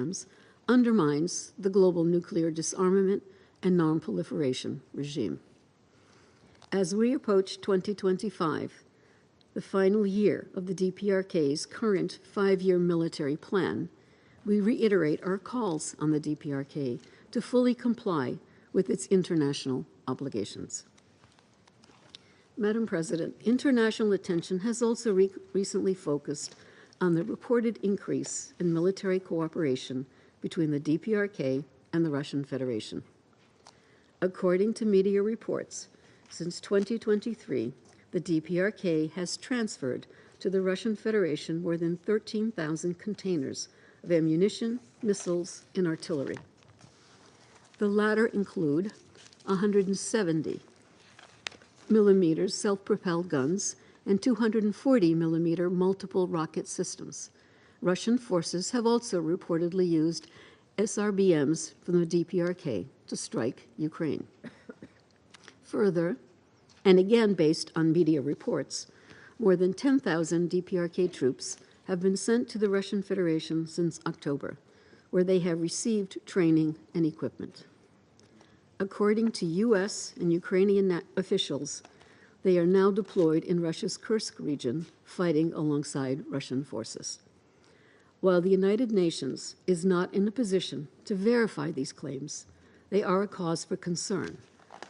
programs undermines the global nuclear disarmament and non-proliferation regime. As we approach 2025, the final year of the DPRK's current 5-year military plan, we reiterate our calls on the DPRK to fully comply with its international obligations. Madam President, international attention has also recently focused on the reported increase in military cooperation between the DPRK and the Russian Federation. According to media reports, since 2023, the DPRK has transferred to the Russian Federation more than 13,000 containers of ammunition, missiles, and artillery. The latter include 170 millimeter self-propelled guns and 240 millimeter multiple rocket systems. Russian forces have also reportedly used SRBMs from the DPRK to strike Ukraine. Further, and again based on media reports, more than 10,000 DPRK troops have been sent to the Russian Federation since October, where they have received training and equipment. According to U.S. and Ukrainian officials, they are now deployed in Russia's Kursk region, fighting alongside Russian forces. While the United Nations is not in a position to verify these claims, they are a cause for concern,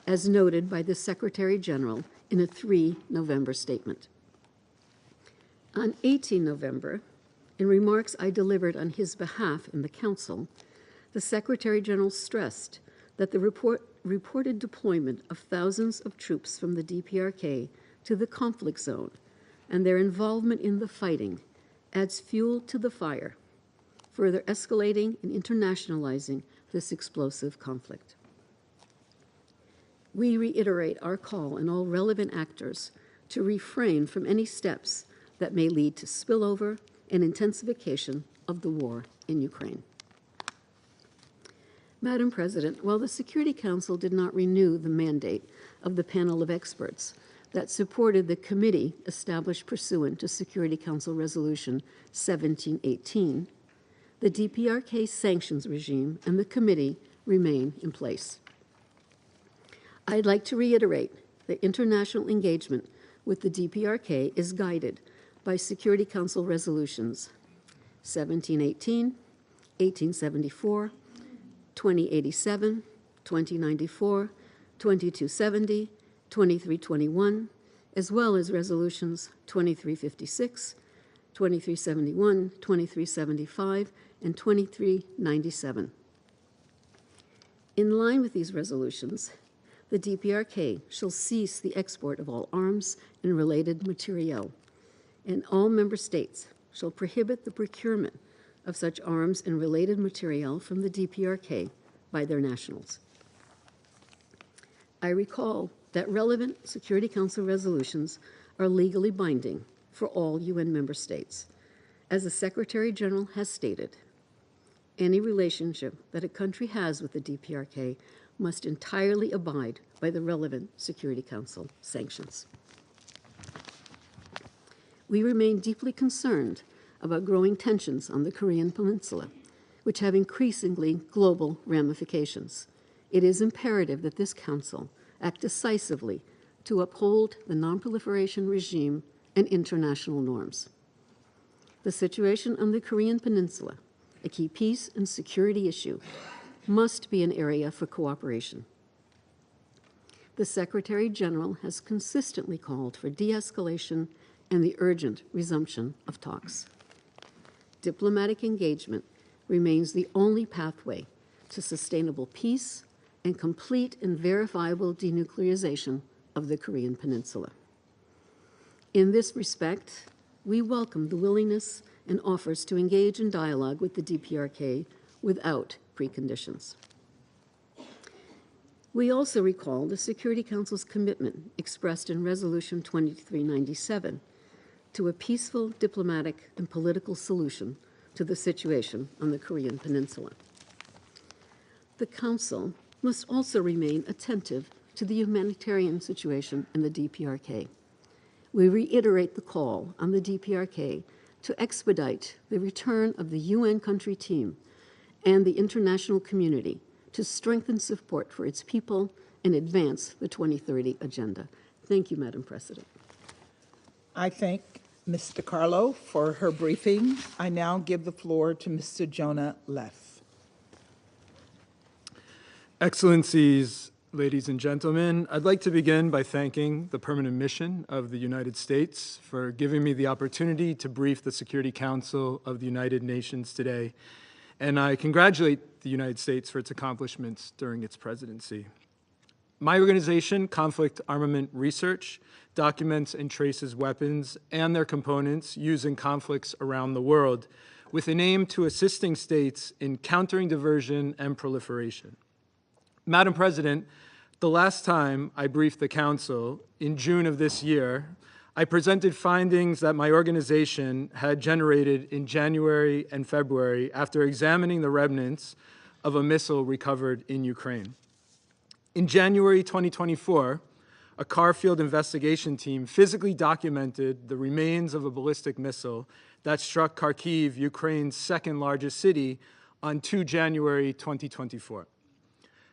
as noted by the Secretary General in a 3 November statement. On 18 November, in remarks I delivered on his behalf in the Council, the Secretary General stressed that the reported deployment of thousands of troops from the DPRK to the conflict zone and their involvement in the fighting adds fuel to the fire, further escalating and internationalizing this explosive conflict. We reiterate our call on all relevant actors to refrain from any steps that may lead to spillover and intensification of the war in Ukraine. Madam President, while the Security Council did not renew the mandate of the panel of experts that supported the committee established pursuant to Security Council Resolution 1718, the DPRK sanctions regime and the committee remain in place. I'd like to reiterate that international engagement with the DPRK is guided by Security Council resolutions 1718, 1874, 2087, 2094, 2270, 2321, as well as resolutions 2356, 2371, 2375, and 2397. In line with these resolutions, the DPRK shall cease the export of all arms and related materiel, and all member states shall prohibit the procurement of such arms and related materiel from the DPRK by their nationals. I recall that relevant Security Council resolutions are legally binding for all UN member states. As the Secretary General has stated, any relationship that a country has with the DPRK must entirely abide by the relevant Security Council sanctions. We remain deeply concerned about growing tensions on the Korean Peninsula, which have increasingly global ramifications. It is imperative that this Council act decisively to uphold the non-proliferation regime and international norms. The situation on the Korean Peninsula, a key peace and security issue, must be an area for cooperation. The Secretary General has consistently called for de-escalation and the urgent resumption of talks. Diplomatic engagement remains the only pathway to sustainable peace and complete and verifiable denuclearization of the Korean Peninsula. In this respect, we welcome the willingness and offers to engage in dialogue with the DPRK without preconditions. We also recall the Security Council's commitment expressed in Resolution 2397 to a peaceful diplomatic and political solution to the situation on the Korean Peninsula. The Council must also remain attentive to the humanitarian situation in the DPRK. We reiterate the call on the DPRK to expedite the return of the UN country team and the international community to strengthen support for its people and advance the 2030 Agenda. Thank you, Madam President. I thank Ms. DiCarlo for her briefing. I now give the floor to Mr. Jonah Leff. Excellencies, ladies and gentlemen, I'd like to begin by thanking the Permanent Mission of the United States for giving me the opportunity to brief the Security Council of the United Nations today, and I congratulate the United States for its accomplishments during its presidency. My organization, Conflict Armament Research, documents and traces weapons and their components used in conflicts around the world with an aim to assisting states in countering diversion and proliferation. Madam President, the last time I briefed the Council, in June of this year, I presented findings that my organization had generated in January and February after examining the remnants of a missile recovered in Ukraine. In January 2024, a car field investigation team physically documented the remains of a ballistic missile that struck Kharkiv, Ukraine's second largest city, on 2 January 2024.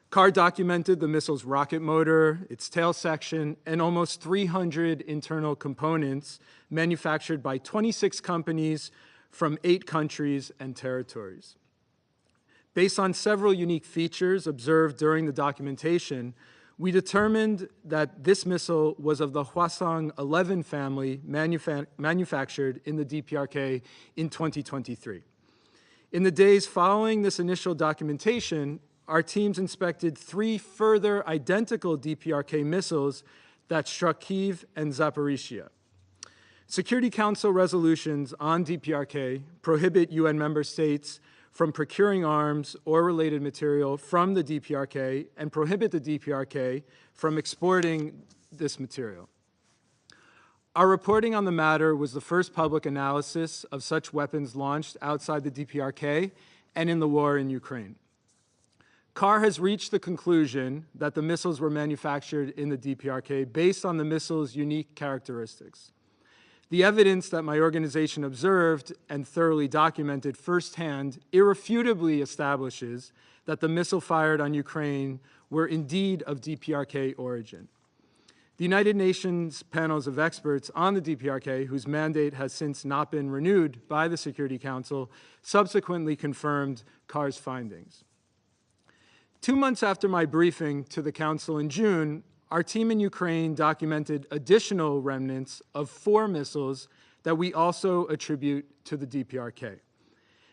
CAR documented the missile's rocket motor, its tail section, and almost 300 internal components manufactured by 26 companies from 8 countries and territories. Based on several unique features observed during the documentation, we determined that this missile was of the Hwasong-11 family manufactured in the DPRK in 2023. In the days following this initial documentation, our teams inspected 3 further identical DPRK missiles that struck Kyiv and Zaporizhzhia. Security Council resolutions on DPRK prohibit UN member states from procuring arms or related material from the DPRK and prohibit the DPRK from exporting this material. Our reporting on the matter was the first public analysis of such weapons launched outside the DPRK and in the war in Ukraine. CAR has reached the conclusion that the missiles were manufactured in the DPRK based on the missile's unique characteristics. The evidence that my organization observed and thoroughly documented firsthand irrefutably establishes that the missile fired on Ukraine were indeed of DPRK origin. The United Nations panels of experts on the DPRK, whose mandate has since not been renewed by the Security Council, subsequently confirmed CAR's findings. 2 months after my briefing to the Council in June, our team in Ukraine documented additional remnants of 4 missiles that we also attribute to the DPRK.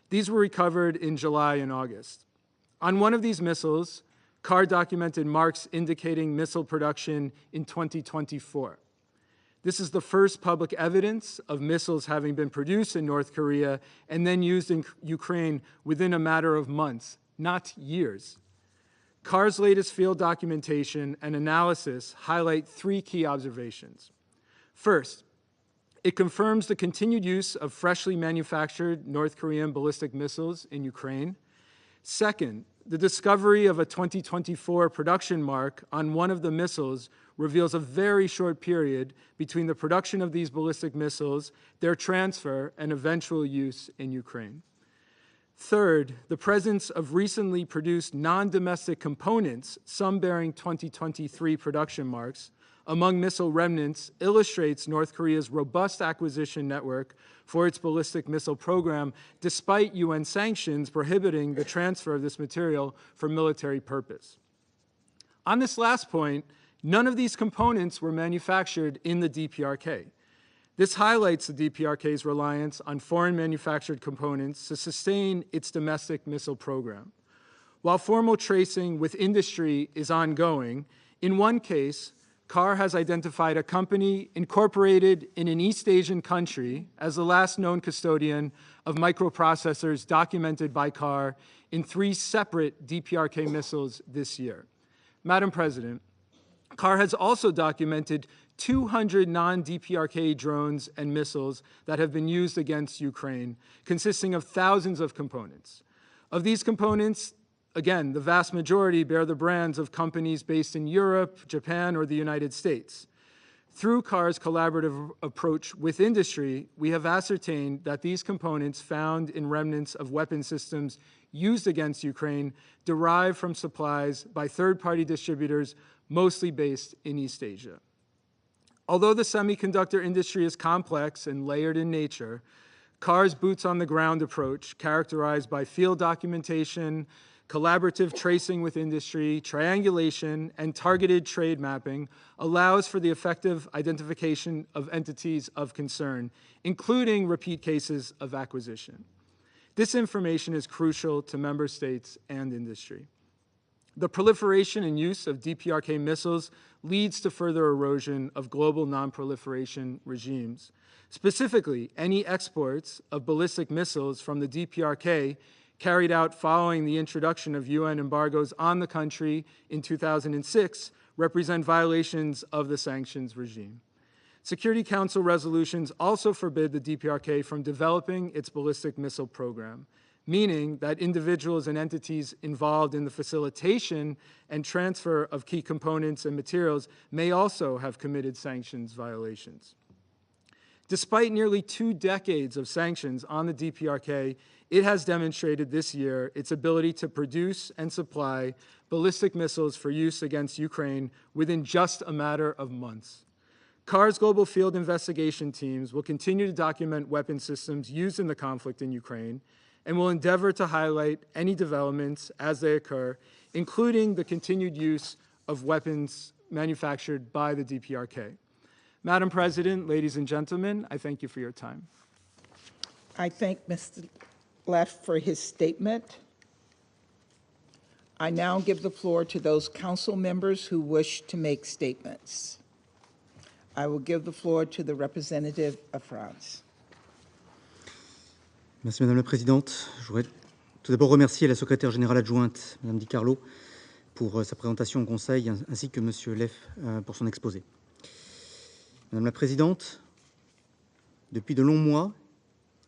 These were recovered in July and August. On one of these missiles, CAR documented marks indicating missile production in 2024. This is the first public evidence of missiles having been produced in North Korea and then used in Ukraine within a matter of months, not years. CAR's latest field documentation and analysis highlight 3 key observations. First, it confirms the continued use of freshly manufactured North Korean ballistic missiles in Ukraine. Second, the discovery of a 2024 production mark on one of the missiles reveals a very short period between the production of these ballistic missiles, their transfer, and eventual use in Ukraine. Third, the presence of recently produced non-domestic components, some bearing 2023 production marks, among missile remnants illustrates North Korea's robust acquisition network for its ballistic missile program, despite UN sanctions prohibiting the transfer of this material for military purpose. On this last point, none of these components were manufactured in the DPRK. This highlights the DPRK's reliance on foreign manufactured components to sustain its domestic missile program. While formal tracing with industry is ongoing, in one case, CAR has identified a company incorporated in an East Asian country as the last known custodian of microprocessors documented by CAR in 3 separate DPRK missiles this year. Madam President, CAR has also documented 200 non-DPRK drones and missiles that have been used against Ukraine, consisting of thousands of components. Of these components, again, the vast majority bear the brands of companies based in Europe, Japan, or the United States. Through CAR's collaborative approach with industry, we have ascertained that these components found in remnants of weapon systems used against Ukraine derive from supplies by third-party distributors, mostly based in East Asia. Although the semiconductor industry is complex and layered in nature, CAR's boots-on-the-ground approach, characterized by field documentation, collaborative tracing with industry, triangulation, and targeted trade mapping, allows for the effective identification of entities of concern, including repeat cases of acquisition. This information is crucial to member states and industry. The proliferation and use of DPRK missiles leads to further erosion of global non-proliferation regimes. Specifically, any exports of ballistic missiles from the DPRK carried out following the introduction of UN embargoes on the country in 2006 represent violations of the sanctions regime. Security Council resolutions also forbid the DPRK from developing its ballistic missile program, meaning that individuals and entities involved in the facilitation and transfer of key components and materials may also have committed sanctions violations. Despite nearly 2 decades of sanctions on the DPRK, it has demonstrated this year its ability to produce and supply ballistic missiles for use against Ukraine within just a matter of months. CAR's global field investigation teams will continue to document weapon systems used in the conflict in Ukraine and will endeavor to highlight any developments as they occur, including the continued use of weapons manufactured by the DPRK. Madam President, ladies and gentlemen, I thank you for your time. I thank Mr. Leff for his statement. I now give the floor to those council members who wish to make statements. I will give the floor to the representative of France. Merci Madame la Présidente. Je voudrais tout d'abord remercier la secrétaire générale adjointe, Madame Di Carlo, pour sa présentation au Conseil, ainsi que Monsieur Leff pour son exposé. Madame la Présidente, depuis de longs mois,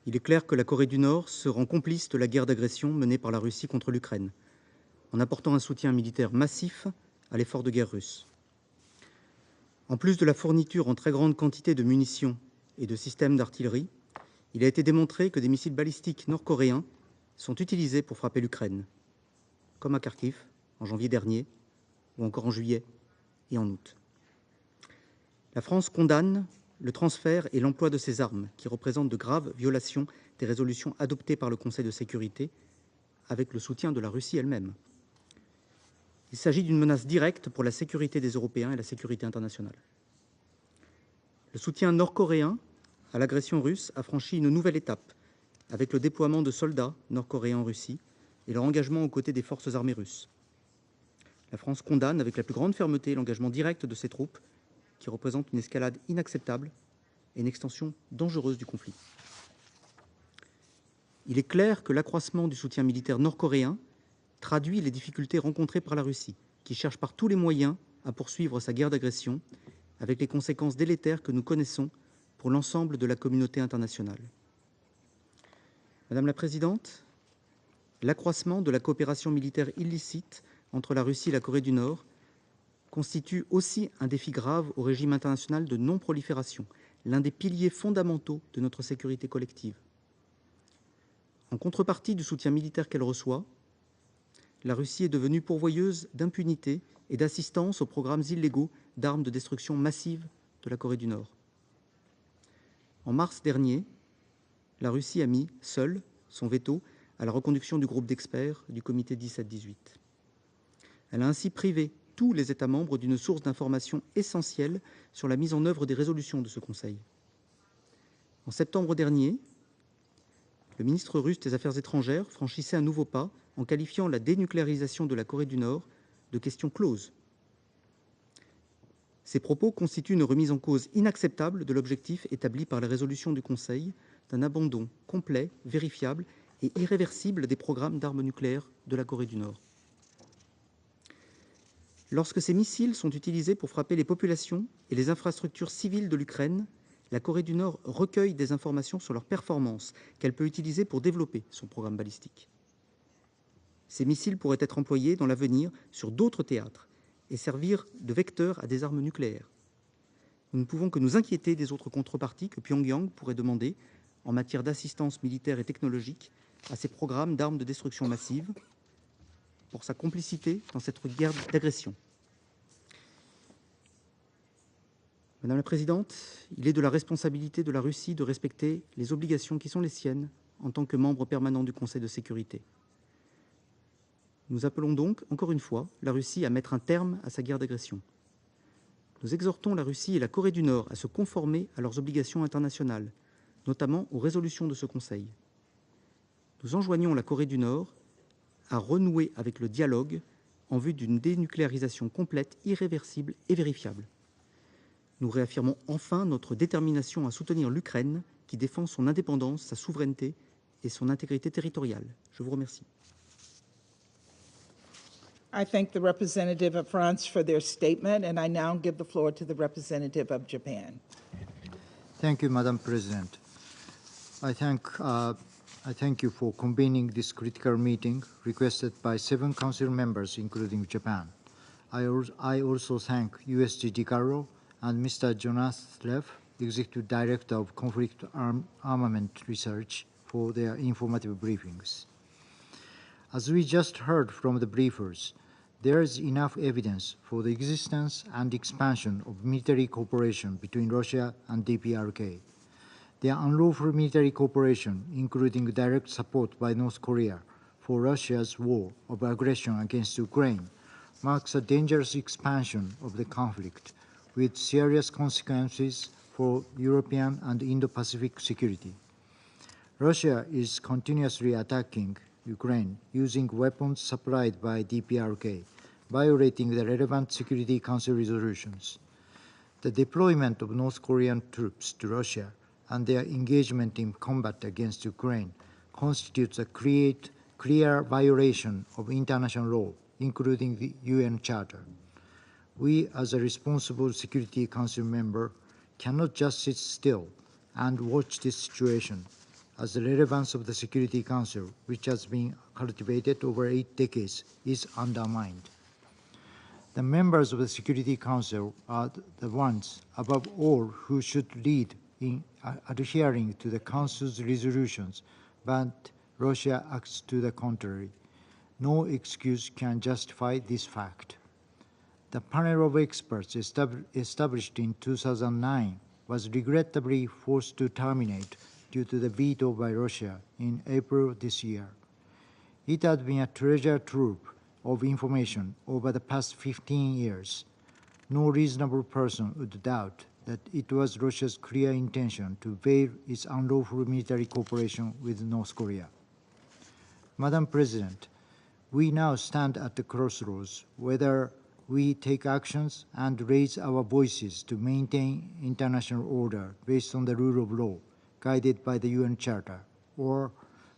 il est clair que la Corée du Nord se rend complice de la guerre d'agression menée par la Russie contre l'Ukraine, en apportant un soutien militaire massif à l'effort de guerre russe. En plus de la fourniture en très grande quantité de munitions et de systèmes d'artillerie, il a été démontré que des missiles balistiques nord-coréens sont utilisés pour frapper l'Ukraine, comme à Kharkiv en janvier dernier, ou encore en juillet et en août. La France condamne le transfert et l'emploi de ces armes, qui représentent de graves violations des résolutions adoptées par le Conseil de sécurité, avec le soutien de la Russie elle-même. Il s'agit d'une menace directe pour la sécurité des Européens et la sécurité internationale. Le soutien nord-coréen à l'agression russe a franchi une nouvelle étape, avec le déploiement de soldats nord-coréens en Russie et leur engagement aux côtés des forces armées russes. La France condamne avec la plus grande fermeté l'engagement direct de ces troupes, qui représente une escalade inacceptable et une extension dangereuse du conflit. Il est clair que l'accroissement du soutien militaire nord-coréen traduit les difficultés rencontrées par la Russie, qui cherche par tous les moyens à poursuivre sa guerre d'agression, avec les conséquences délétères que nous connaissons pour l'ensemble de la communauté internationale. Madame la Présidente, l'accroissement de la coopération militaire illicite entre la Russie et la Corée du Nord constitue aussi un défi grave au régime international de non-prolifération, l'un des piliers fondamentaux de notre sécurité collective. En contrepartie du soutien militaire qu'elle reçoit, la Russie est devenue pourvoyeuse d'impunité et d'assistance aux programmes illégaux d'armes de destruction massive de la Corée du Nord. En mars dernier, la Russie a mis seule son veto à la reconduction du groupe d'experts du comité 17-18. Elle a ainsi privé tous les États membres d'une source d'information essentielle sur la mise en œuvre des résolutions de ce Conseil. En septembre dernier, le ministre russe des Affaires étrangères franchissait un nouveau pas en qualifiant la dénucléarisation de la Corée du Nord de question close. Ces propos constituent une remise en cause inacceptable de l'objectif établi par les résolutions du Conseil d'un abandon complet, vérifiable et irréversible des programmes d'armes nucléaires de la Corée du Nord. Lorsque ces missiles sont utilisés pour frapper les populations et les infrastructures civiles de l'Ukraine, la Corée du Nord recueille des informations sur leurs performances qu'elle peut utiliser pour développer son programme balistique. Ces missiles pourraient être employés dans l'avenir sur d'autres théâtres et servir de vecteur à des armes nucléaires. Nous ne pouvons que nous inquiéter des autres contreparties que Pyongyang pourrait demander en matière d'assistance militaire et technologique à ses programmes d'armes de destruction massive, pour sa complicité dans cette guerre d'agression. Madame la Présidente, il est de la responsabilité de la Russie de respecter les obligations qui sont les siennes en tant que membre permanent du Conseil de sécurité. Nous appelons donc, encore une fois, la Russie à mettre un terme à sa guerre d'agression. Nous exhortons la Russie et la Corée du Nord à se conformer à leurs obligations internationales, notamment aux résolutions de ce Conseil. Nous enjoignons la Corée du Nord à renouer avec le dialogue en vue d'une dénucléarisation complète, irréversible et vérifiable. Nous réaffirmons enfin notre détermination à soutenir l'Ukraine qui défend son indépendance, sa souveraineté et son intégrité territoriale. Je vous remercie. I thank the representative of France for their statement, and I now give the floor to the representative of Japan. Thank you, Madam President. I thank you for convening this critical meeting requested by 7 Council members, including Japan. I also thank USG DiCarlo and Mr. Jonas Leff, Executive Director of Conflict Armament Research, for their informative briefings. As we just heard from the briefers, there is enough evidence for the existence and expansion of military cooperation between Russia and DPRK. Their unlawful military cooperation, including direct support by North Korea for Russia's war of aggression against Ukraine, marks a dangerous expansion of the conflict with serious consequences for European and Indo-Pacific security. Russia is continuously attacking Ukraine using weapons supplied by DPRK, violating the relevant Security Council resolutions. The deployment of North Korean troops to Russia and their engagement in combat against Ukraine constitutes a clear violation of international law, including the UN Charter. We, as a responsible Security Council member, cannot just sit still and watch this situation, as the relevance of the Security Council, which has been cultivated over 8 decades, is undermined. The members of the Security Council are the ones, above all, who should lead in adhering to the Council's resolutions, but Russia acts to the contrary. No excuse can justify this fact. The panel of experts established in 2009 was regrettably forced to terminate due to the veto by Russia in April this year. It had been a treasure trove of information over the past 15 years. No reasonable person would doubt that it was Russia's clear intention to veil its unlawful military cooperation with North Korea. Madam President, we now stand at the crossroads whether we take actions and raise our voices to maintain international order based on the rule of law, guided by the UN Charter, or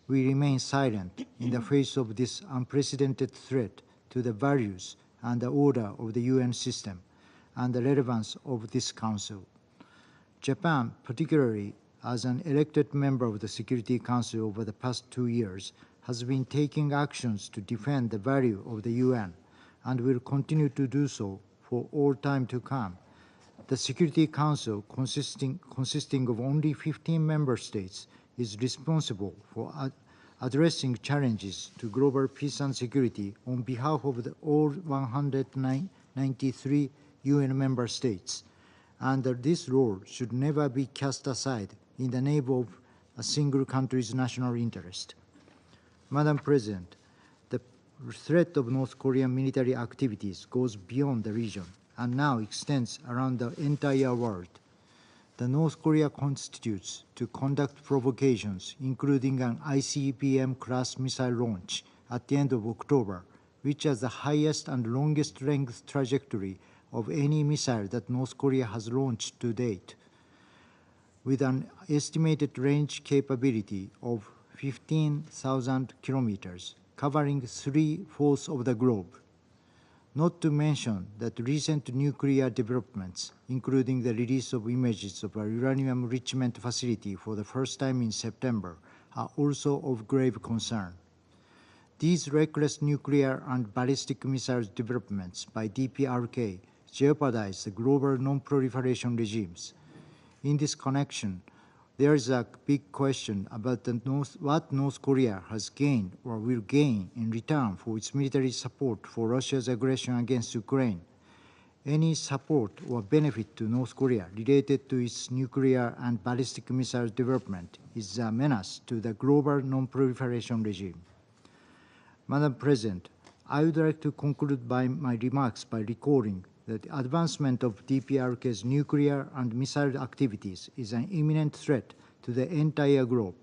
we remain silent in the face of this unprecedented threat to the values and the order of the UN system and the relevance of this Council. Japan, particularly as an elected member of the Security Council over the past 2 years, has been taking actions to defend the value of the UN and will continue to do so for all time to come. The Security Council, consisting of only 15 member states, is responsible for addressing challenges to global peace and security on behalf of all 193 UN member states, and this role should never be cast aside in the name of a single country's national interest. Madam President, the threat of North Korean military activities goes beyond the region and now extends around the entire world. The North Korea constitutes to conduct provocations, including an ICBM-class missile launch at the end of October, which has the highest and longest length trajectory of any missile that North Korea has launched to date, with an estimated range capability of 15,000 kilometers, covering 3/4 of the globe. Not to mention that recent nuclear developments, including the release of images of a uranium enrichment facility for the first time in September, are also of grave concern. These reckless nuclear and ballistic missile developments by DPRK jeopardize the global non-proliferation regimes. In this connection, there is a big question about what North Korea has gained or will gain in return for its military support for Russia's aggression against Ukraine. Any support or benefit to North Korea related to its nuclear and ballistic missile development is a menace to the global non-proliferation regime. Madam President, I would like to conclude my remarks by recalling that the advancement of DPRK's nuclear and missile activities is an imminent threat to the entire globe,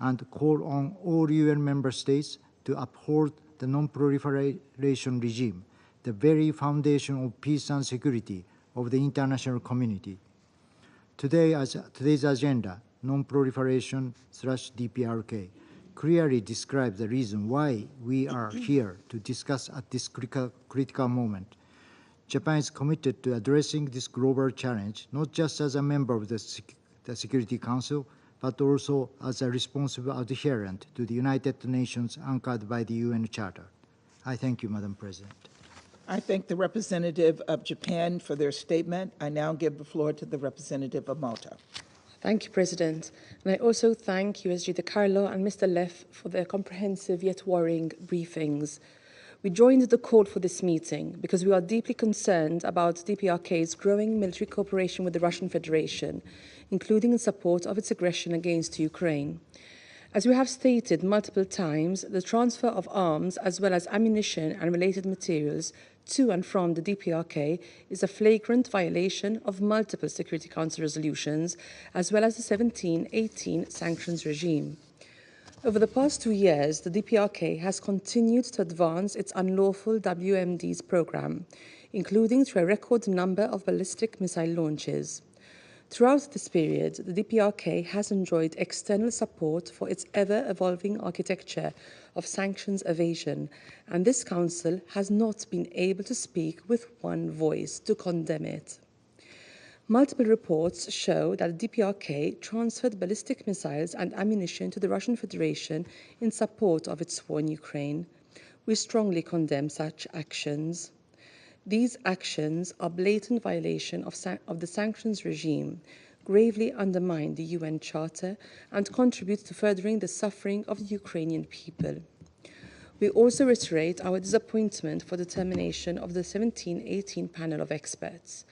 and call on all UN member states to uphold the non-proliferation regime, the very foundation of peace and security of the international community. Today's agenda, non-proliferation/DPRK, clearly describes the reason why we are here to discuss at this critical moment. Japan is committed to addressing this global challenge, not just as a member of the Security Council, but also as a responsible adherent to the United Nations anchored by the UN Charter. I thank you, Madam President. I thank the representative of Japan for their statement. I now give the floor to the representative of Malta. Thank you, President. And I also thank USG De Carlo and Mr. Leff for their comprehensive yet worrying briefings. We joined the call for this meeting because we are deeply concerned about DPRK's growing military cooperation with the Russian Federation, including in support of its aggression against Ukraine. As we have stated multiple times, the transfer of arms as well as ammunition and related materials to and from the DPRK is a flagrant violation of multiple Security Council resolutions, as well as the 1718 sanctions regime. Over the past 2 years, the DPRK has continued to advance its unlawful WMDs program, including through a record number of ballistic missile launches. Throughout this period, the DPRK has enjoyed external support for its ever-evolving architecture of sanctions evasion, and this Council has not been able to speak with one voice to condemn it. Multiple reports show that the DPRK transferred ballistic missiles and ammunition to the Russian Federation in support of its war in Ukraine. We strongly condemn such actions. These actions are blatant violation of the sanctions regime, gravely undermine the UN Charter, and contribute to furthering the suffering of the Ukrainian people. We also reiterate our disappointment for the termination of the 1718 panel of experts.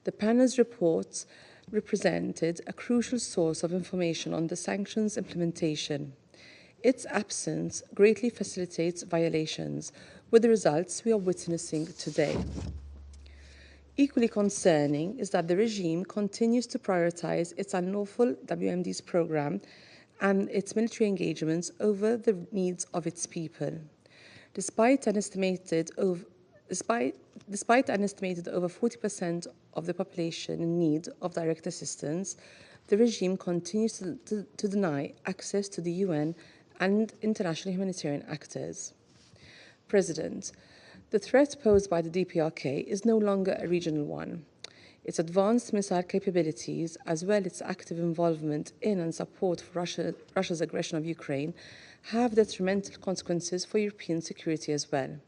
The panel's reports represented a crucial source of information on the sanctions implementation. Its absence greatly facilitates violations, with the results we are witnessing today. Equally concerning is that the regime continues to prioritize its unlawful WMDs program and its military engagements over the needs of its people. Despite an estimated over 40% of the population in need of direct assistance, the regime continues to deny access to the UN and international humanitarian actors. President, the threat posed by the DPRK is no longer a regional one. Its advanced missile capabilities, as well as its active involvement in and support for Russia's aggression of Ukraine, have detrimental consequences for European security as well.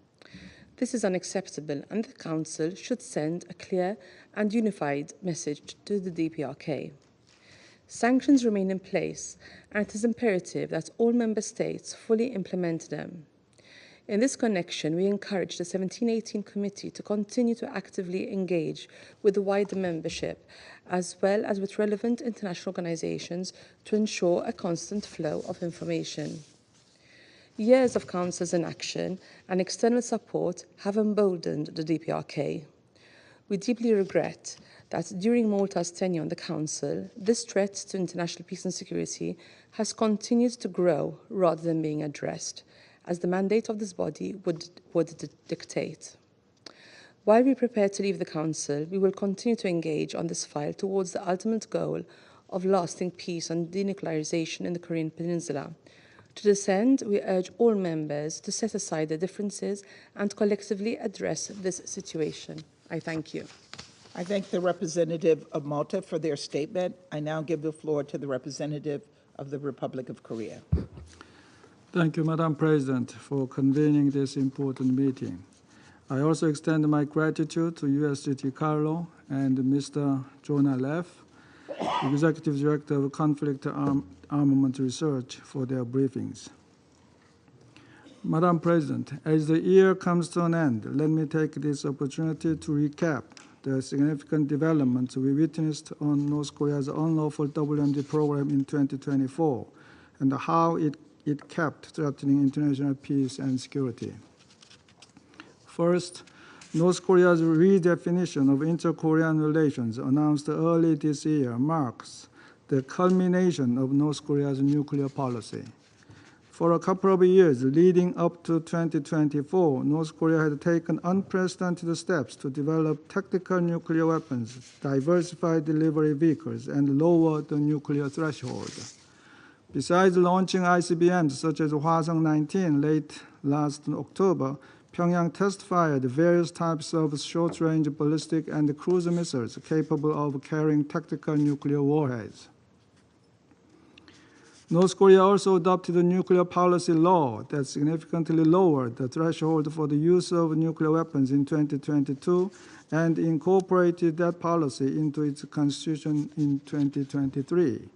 This is unacceptable, and the Council should send a clear and unified message to the DPRK. Sanctions remain in place, and it is imperative that all member states fully implement them. In this connection, we encourage the 1718 Committee to continue to actively engage with the wider membership, as well as with relevant international organizations, to ensure a constant flow of information. Years of Council's inaction and external support have emboldened the DPRK. We deeply regret that during Malta's tenure on the Council, this threat to international peace and security has continued to grow rather than being addressed, as the mandate of this body would dictate. While we prepare to leave the Council, we will continue to engage on this file towards the ultimate goal of lasting peace and denuclearization in the Korean Peninsula. To this end, we urge all members to set aside their differences and collectively address this situation. I thank you. I thank the representative of Malta for their statement. I now give the floor to the representative of the Republic of Korea. Thank you, Madam President, for convening this important meeting. I also extend my gratitude to USG De Carlo and Mr. Jonah Leff Executive Director of Conflict Armament Research, for their briefings. Madam President, as the year comes to an end, let me take this opportunity to recap the significant developments we witnessed on North Korea's unlawful WMD program in 2024 and how it kept threatening international peace and security. First, North Korea's redefinition of inter-Korean relations announced early this year marks the culmination of North Korea's nuclear policy. For a couple of years leading up to 2024, North Korea had taken unprecedented steps to develop tactical nuclear weapons, diversify delivery vehicles, and lower the nuclear threshold. Besides launching ICBMs such as Hwasong-19 late last October, Pyongyang test-fired various types of short-range ballistic and cruise missiles capable of carrying tactical nuclear warheads. North Korea also adopted a nuclear policy law that significantly lowered the threshold for the use of nuclear weapons in 2022 and incorporated that policy into its constitution in 2023.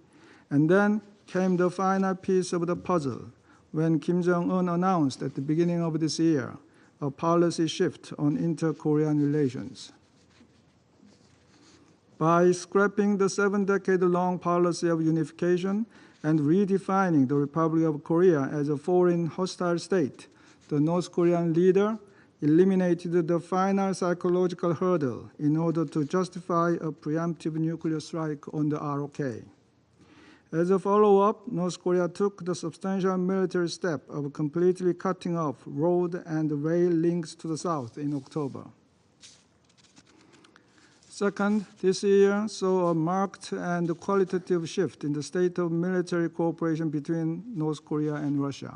And then came the final piece of the puzzle when Kim Jong-un announced at the beginning of this year a policy shift on inter-Korean relations. By scrapping the 7-decade-long policy of unification and redefining the Republic of Korea as a foreign hostile state, the North Korean leader eliminated the final psychological hurdle in order to justify a preemptive nuclear strike on the ROK. As a follow-up, North Korea took the substantial military step of completely cutting off road and rail links to the south in October. Second, this year saw a marked and qualitative shift in the state of military cooperation between North Korea and Russia.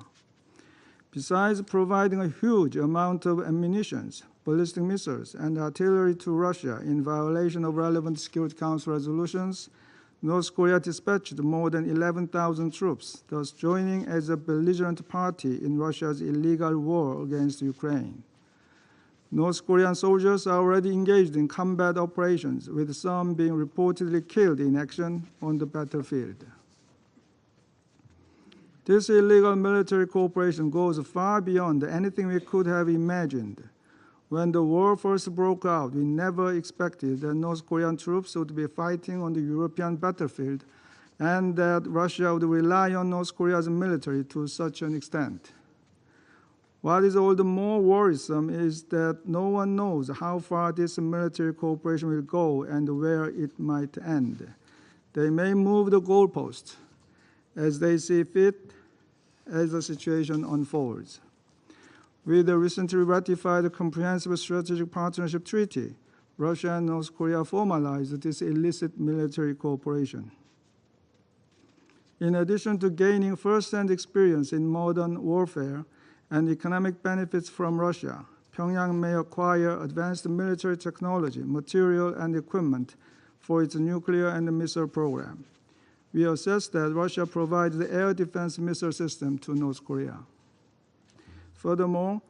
Besides providing a huge amount of ammunition, ballistic missiles, and artillery to Russia in violation of relevant Security Council resolutions, North Korea dispatched more than 11,000 troops, thus joining as a belligerent party in Russia's illegal war against Ukraine. North Korean soldiers are already engaged in combat operations, with some being reportedly killed in action on the battlefield. This illegal military cooperation goes far beyond anything we could have imagined. When the war first broke out, we never expected that North Korean troops would be fighting on the European battlefield and that Russia would rely on North Korea's military to such an extent. What is all the more worrisome is that no one knows how far this military cooperation will go and where it might end. They may move the goalposts as they see fit as the situation unfolds. With the recently ratified Comprehensive Strategic Partnership Treaty, Russia and North Korea formalized this illicit military cooperation. In addition to gaining first-hand experience in modern warfare and economic benefits from Russia, Pyongyang may acquire advanced military technology, material, and equipment for its nuclear and missile program. We assess that Russia provides the air defense missile system to North Korea. Furthermore,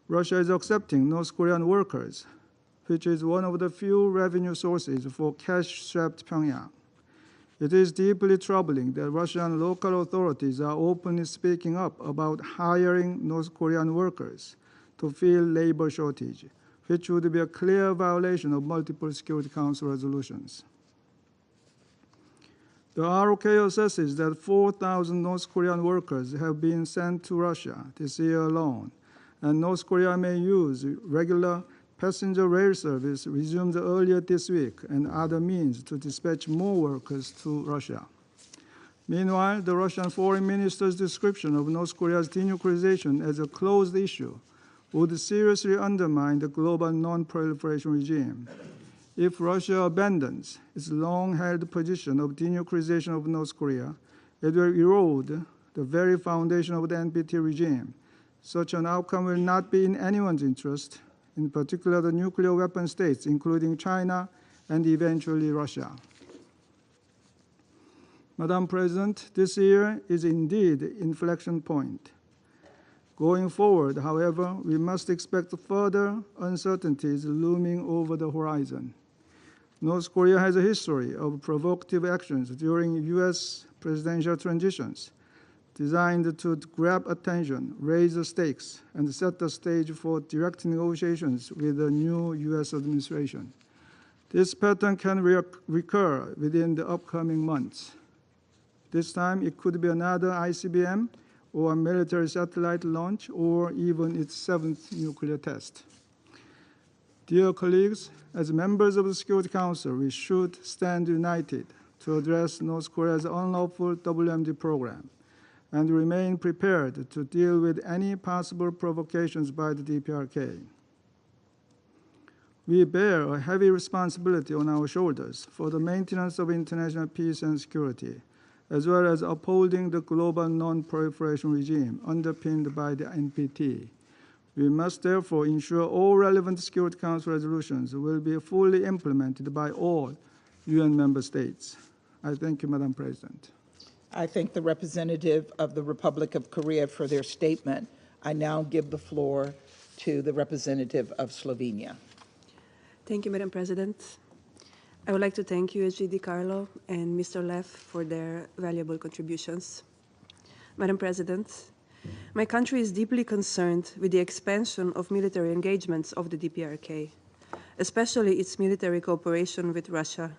Russia is accepting North Korean workers, which is one of the few revenue sources for cash-strapped Pyongyang. It is deeply troubling that Russian local authorities are openly speaking up about hiring North Korean workers to fill labor shortage, which would be a clear violation of multiple Security Council resolutions. The ROK assesses that 4,000 North Korean workers have been sent to Russia this year alone, and North Korea may use regular passenger rail service resumed earlier this week and other means to dispatch more workers to Russia. Meanwhile, the Russian foreign minister's description of North Korea's denuclearization as a closed issue would seriously undermine the global non-proliferation regime. If Russia abandons its long-held position of denuclearization of North Korea, it will erode the very foundation of the NPT regime. Such an outcome will not be in anyone's interest, in particular the nuclear weapon states, including China and eventually Russia. Madam President, this year is indeed an inflection point. Going forward, however, we must expect further uncertainties looming over the horizon. North Korea has a history of provocative actions during U.S. presidential transitions, designed to grab attention, raise the stakes, and set the stage for direct negotiations with the new U.S. administration. This pattern can recur within the upcoming months. This time, it could be another ICBM or a military satellite launch or even its 7th nuclear test. Dear colleagues, as members of the Security Council, we should stand united to address North Korea's unlawful WMD program and remain prepared to deal with any possible provocations by the DPRK. We bear a heavy responsibility on our shoulders for the maintenance of international peace and security, as well as upholding the global non-proliferation regime underpinned by the NPT. We must therefore ensure all relevant Security Council resolutions will be fully implemented by all UN member states. I thank you, Madam President. I thank the representative of the Republic of Korea for their statement. I now give the floor to the representative of Slovenia. Thank you, Madam President. I would like to thank USG DiCarlo and Mr. Leff for their valuable contributions. Madam President, my country is deeply concerned with the expansion of military engagements of the DPRK, especially its military cooperation with Russia.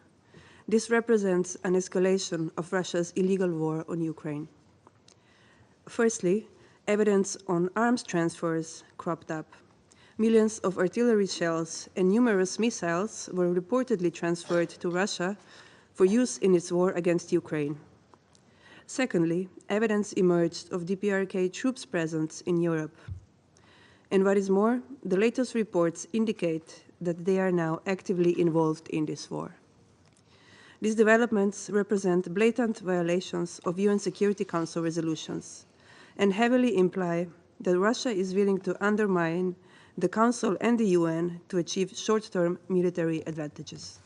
This represents an escalation of Russia's illegal war on Ukraine. Firstly, evidence on arms transfers cropped up. Millions of artillery shells and numerous missiles were reportedly transferred to Russia for use in its war against Ukraine. Secondly, evidence emerged of DPRK troops' presence in Europe. And what is more, the latest reports indicate that they are now actively involved in this war. These developments represent blatant violations of UN Security Council resolutions and heavily imply that Russia is willing to undermine the Council and the UN to achieve short-term military advantages.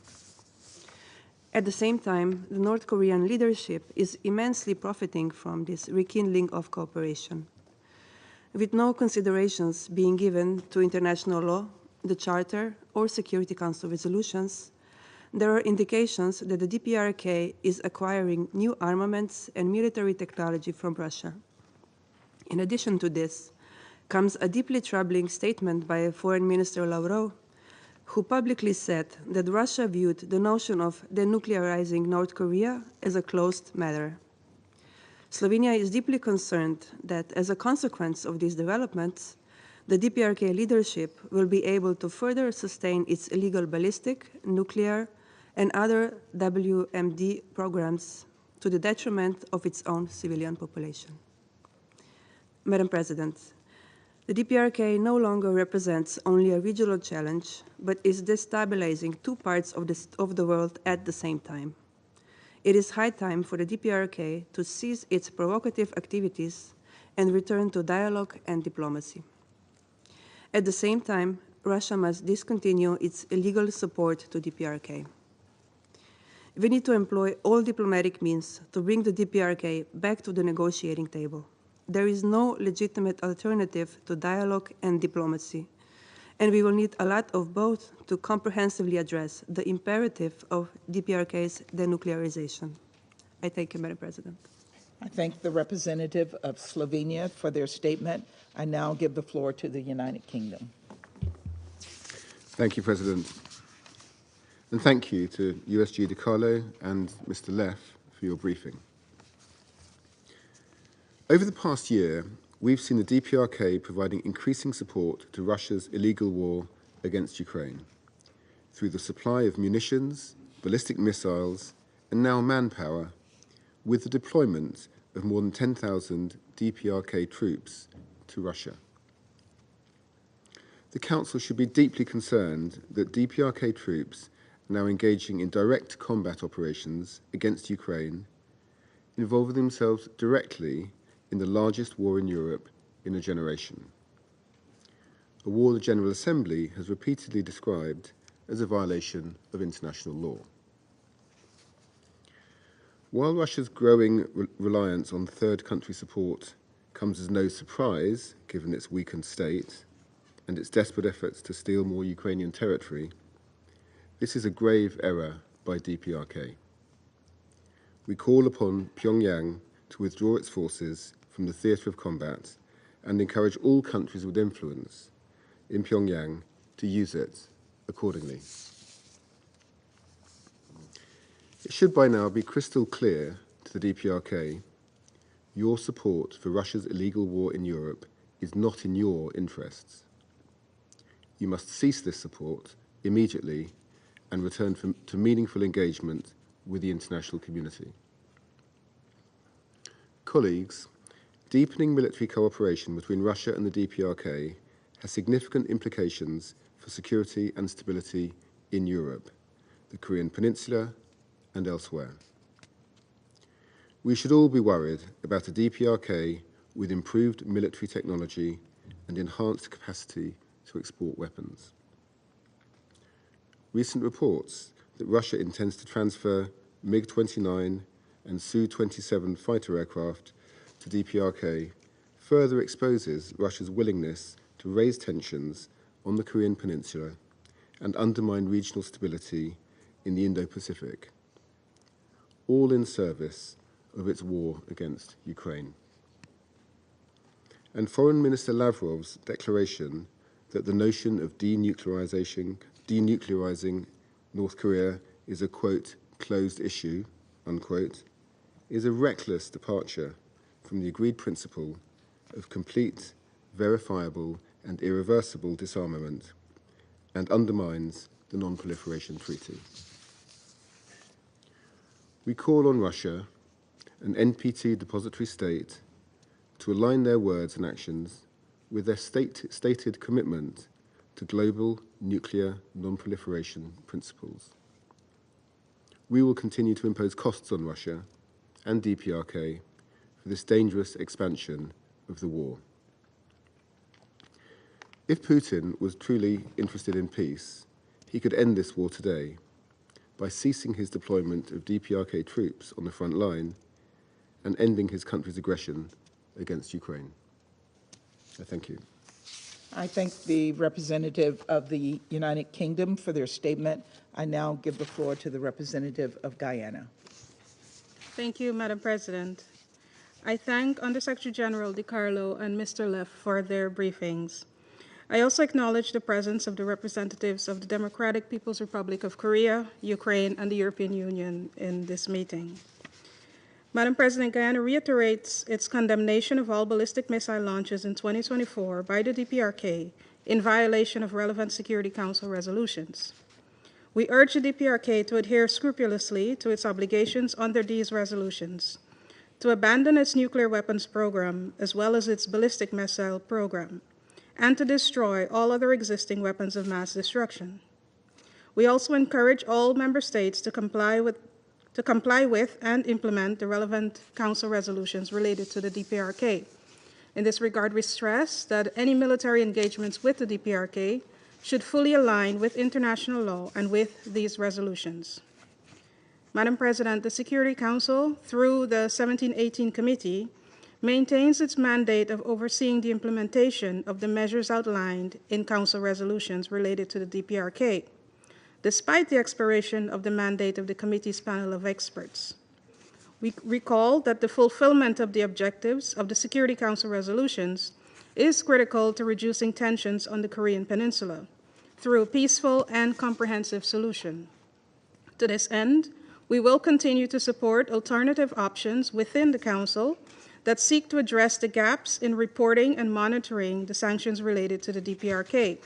At the same time, the North Korean leadership is immensely profiting from this rekindling of cooperation. With no considerations being given to international law, the Charter, or Security Council resolutions, there are indications that the DPRK is acquiring new armaments and military technology from Russia. In addition to this, comes a deeply troubling statement by Foreign Minister Lavrov, who publicly said that Russia viewed the notion of denuclearizing North Korea as a closed matter. Slovenia is deeply concerned that as a consequence of these developments, the DPRK leadership will be able to further sustain its illegal ballistic, nuclear, and other WMD programs to the detriment of its own civilian population. Madam President, the DPRK no longer represents only a regional challenge, but is destabilizing two parts of the world at the same time. It is high time for the DPRK to cease its provocative activities and return to dialogue and diplomacy. At the same time, Russia must discontinue its illegal support to DPRK. We need to employ all diplomatic means to bring the DPRK back to the negotiating table. There is no legitimate alternative to dialogue and diplomacy, and we will need a lot of both to comprehensively address the imperative of DPRK's denuclearization. I thank you, Madam President. I thank the representative of Slovenia for their statement. I now give the floor to the United Kingdom. Thank you, President. And thank you to USG DiCarlo and Mr. Leff for your briefing. Over the past year, we've seen the DPRK providing increasing support to Russia's illegal war against Ukraine through the supply of munitions, ballistic missiles, and now manpower, with the deployment of more than 10,000 DPRK troops to Russia. The Council should be deeply concerned that DPRK troops are now engaging in direct combat operations against Ukraine, involving themselves directly in the largest war in Europe in a generation. A war the General Assembly has repeatedly described as a violation of international law. While Russia's growing reliance on third country support comes as no surprise, given its weakened state and its desperate efforts to steal more Ukrainian territory, This is a grave error by DPRK. We call upon Pyongyang to withdraw its forces from the theatre of combat and encourage all countries with influence in Pyongyang to use it accordingly. It should by now be crystal clear to the DPRK, your support for Russia's illegal war in Europe is not in your interests. You must cease this support immediately and return to meaningful engagement with the international community. Colleagues, deepening military cooperation between Russia and the DPRK has significant implications for security and stability in Europe, the Korean Peninsula, and elsewhere. We should all be worried about a DPRK with improved military technology and enhanced capacity to export weapons. Recent reports that Russia intends to transfer MiG-29 and Su-27 fighter aircraft to DPRK further exposes Russia's willingness to raise tensions on the Korean Peninsula and undermine regional stability in the Indo-Pacific, all in service of its war against Ukraine. And Foreign Minister Lavrov's declaration that the notion of denuclearizing North Korea is a, quote, closed issue, unquote, is a reckless departure from the agreed principle of complete, verifiable, and irreversible disarmament, and undermines the Nonproliferation Treaty. We call on Russia, an NPT depository state, to align their words and actions with their stated commitment to global nuclear non-proliferation principles. We will continue to impose costs on Russia and DPRK for this dangerous expansion of the war. If Putin was truly interested in peace, he could end this war today by ceasing his deployment of DPRK troops on the front line and ending his country's aggression against Ukraine. I thank you. I thank the representative of the United Kingdom for their statement. I now give the floor to the representative of Guyana. Thank you, Madam President. I thank Undersecretary General DiCarlo and Mr. Leff for their briefings. I also acknowledge the presence of the representatives of the Democratic People's Republic of Korea, Ukraine, and the European Union in this meeting. Madam President, Guyana reiterates its condemnation of all ballistic missile launches in 2024 by the DPRK in violation of relevant Security Council resolutions. We urge the DPRK to adhere scrupulously to its obligations under these resolutions, to abandon its nuclear weapons program as well as its ballistic missile program, and to destroy all other existing weapons of mass destruction. We also encourage all member states to comply with and implement the relevant Council resolutions related to the DPRK. In this regard, we stress that any military engagements with the DPRK should fully align with international law and with these resolutions. Madam President, the Security Council, through the 1718 Committee, maintains its mandate of overseeing the implementation of the measures outlined in Council resolutions related to the DPRK, despite the expiration of the mandate of the Committee's panel of experts. We recall that the fulfillment of the objectives of the Security Council resolutions is critical to reducing tensions on the Korean Peninsula through a peaceful and comprehensive solution. To this end, we will continue to support alternative options within the Council that seek to address the gaps in reporting and monitoring the sanctions related to the DPRK.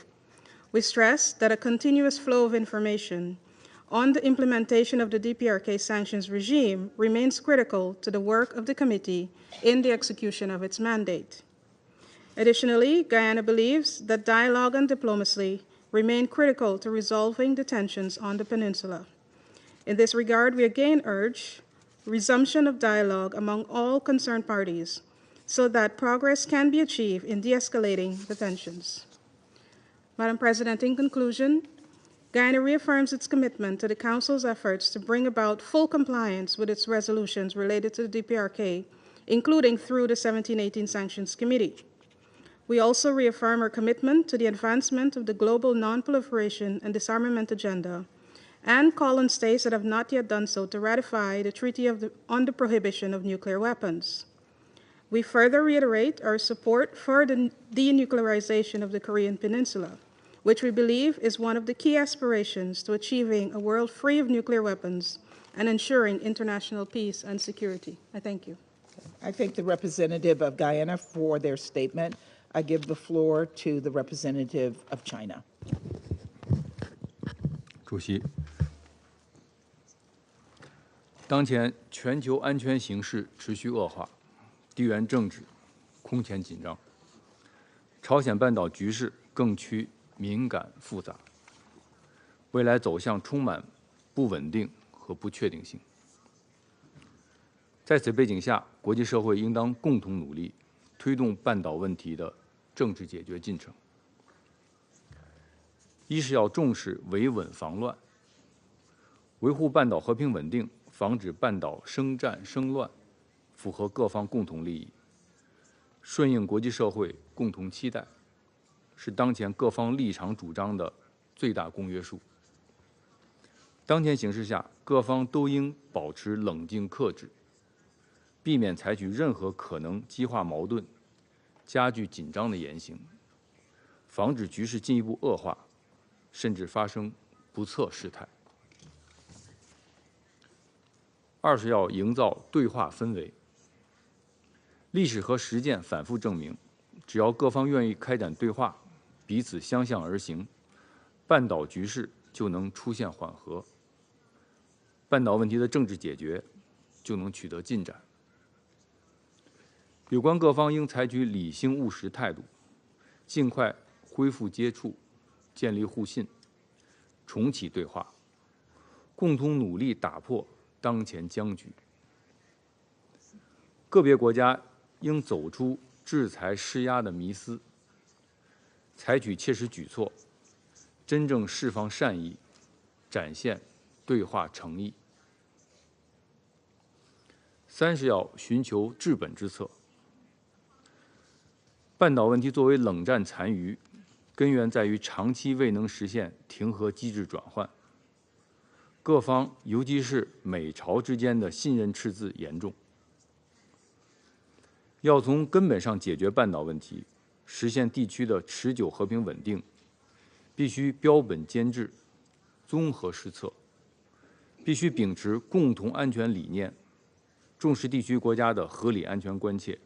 We stress that a continuous flow of information on the implementation of the DPRK sanctions regime remains critical to the work of the committee in the execution of its mandate. Additionally, Guyana believes that dialogue and diplomacy remain critical to resolving the tensions on the peninsula. In this regard, we again urge resumption of dialogue among all concerned parties so that progress can be achieved in de-escalating the tensions. Madam President, in conclusion, Guyana reaffirms its commitment to the Council's efforts to bring about full compliance with its resolutions related to the DPRK, including through the 1718 Sanctions Committee. We also reaffirm our commitment to the advancement of the global non-proliferation and disarmament agenda and call on states that have not yet done so to ratify the Treaty on the Prohibition of Nuclear Weapons. We further reiterate our support for the denuclearization of the Korean Peninsula, which we believe is one of the key aspirations to achieving a world free of nuclear weapons and ensuring international peace and security. I thank you. I thank the representative of Guyana for their statement. I give the floor to the representative of China. 主席，当前全球安全形势持续恶化，地缘政治空前紧张，朝鲜半岛局势更趋敏感复杂，未来走向充满不稳定和不确定性。在此背景下，国际社会应当共同努力，推动半岛问题的政治解决进程。一是要重视维稳防乱，维护半岛和平稳定，防止半岛生战生乱，符合各方共同利益，顺应国际社会共同期待，是当前各方立场主张的最大公约数。当前形势下，各方都应保持冷静克制，避免采取任何可能激化矛盾、加剧紧张的言行，防止局势进一步恶化，甚至发生不测事态。二是要营造对话氛围。历史和实践反复证明，只要各方愿意开展对话，彼此相向而行，半岛局势就能出现缓和，半岛问题的政治解决就能取得进展。有关各方应采取理性务实态度，尽快恢复接触，建立互信，重启对话，共同努力打破当前僵局。个别国家应走出制裁施压的迷思，采取切实举措，真正释放善意，展现对话诚意。三是要寻求治本之策。半岛问题作为冷战残余，根源在于长期未能实现停核机制转换，各方尤其是美朝之间的信任赤字严重。要从根本上解决半岛问题，实现地区的持久和平稳定，必须标本兼治，综合施策，必须秉持共同安全理念，重视地区国家的合理安全关切，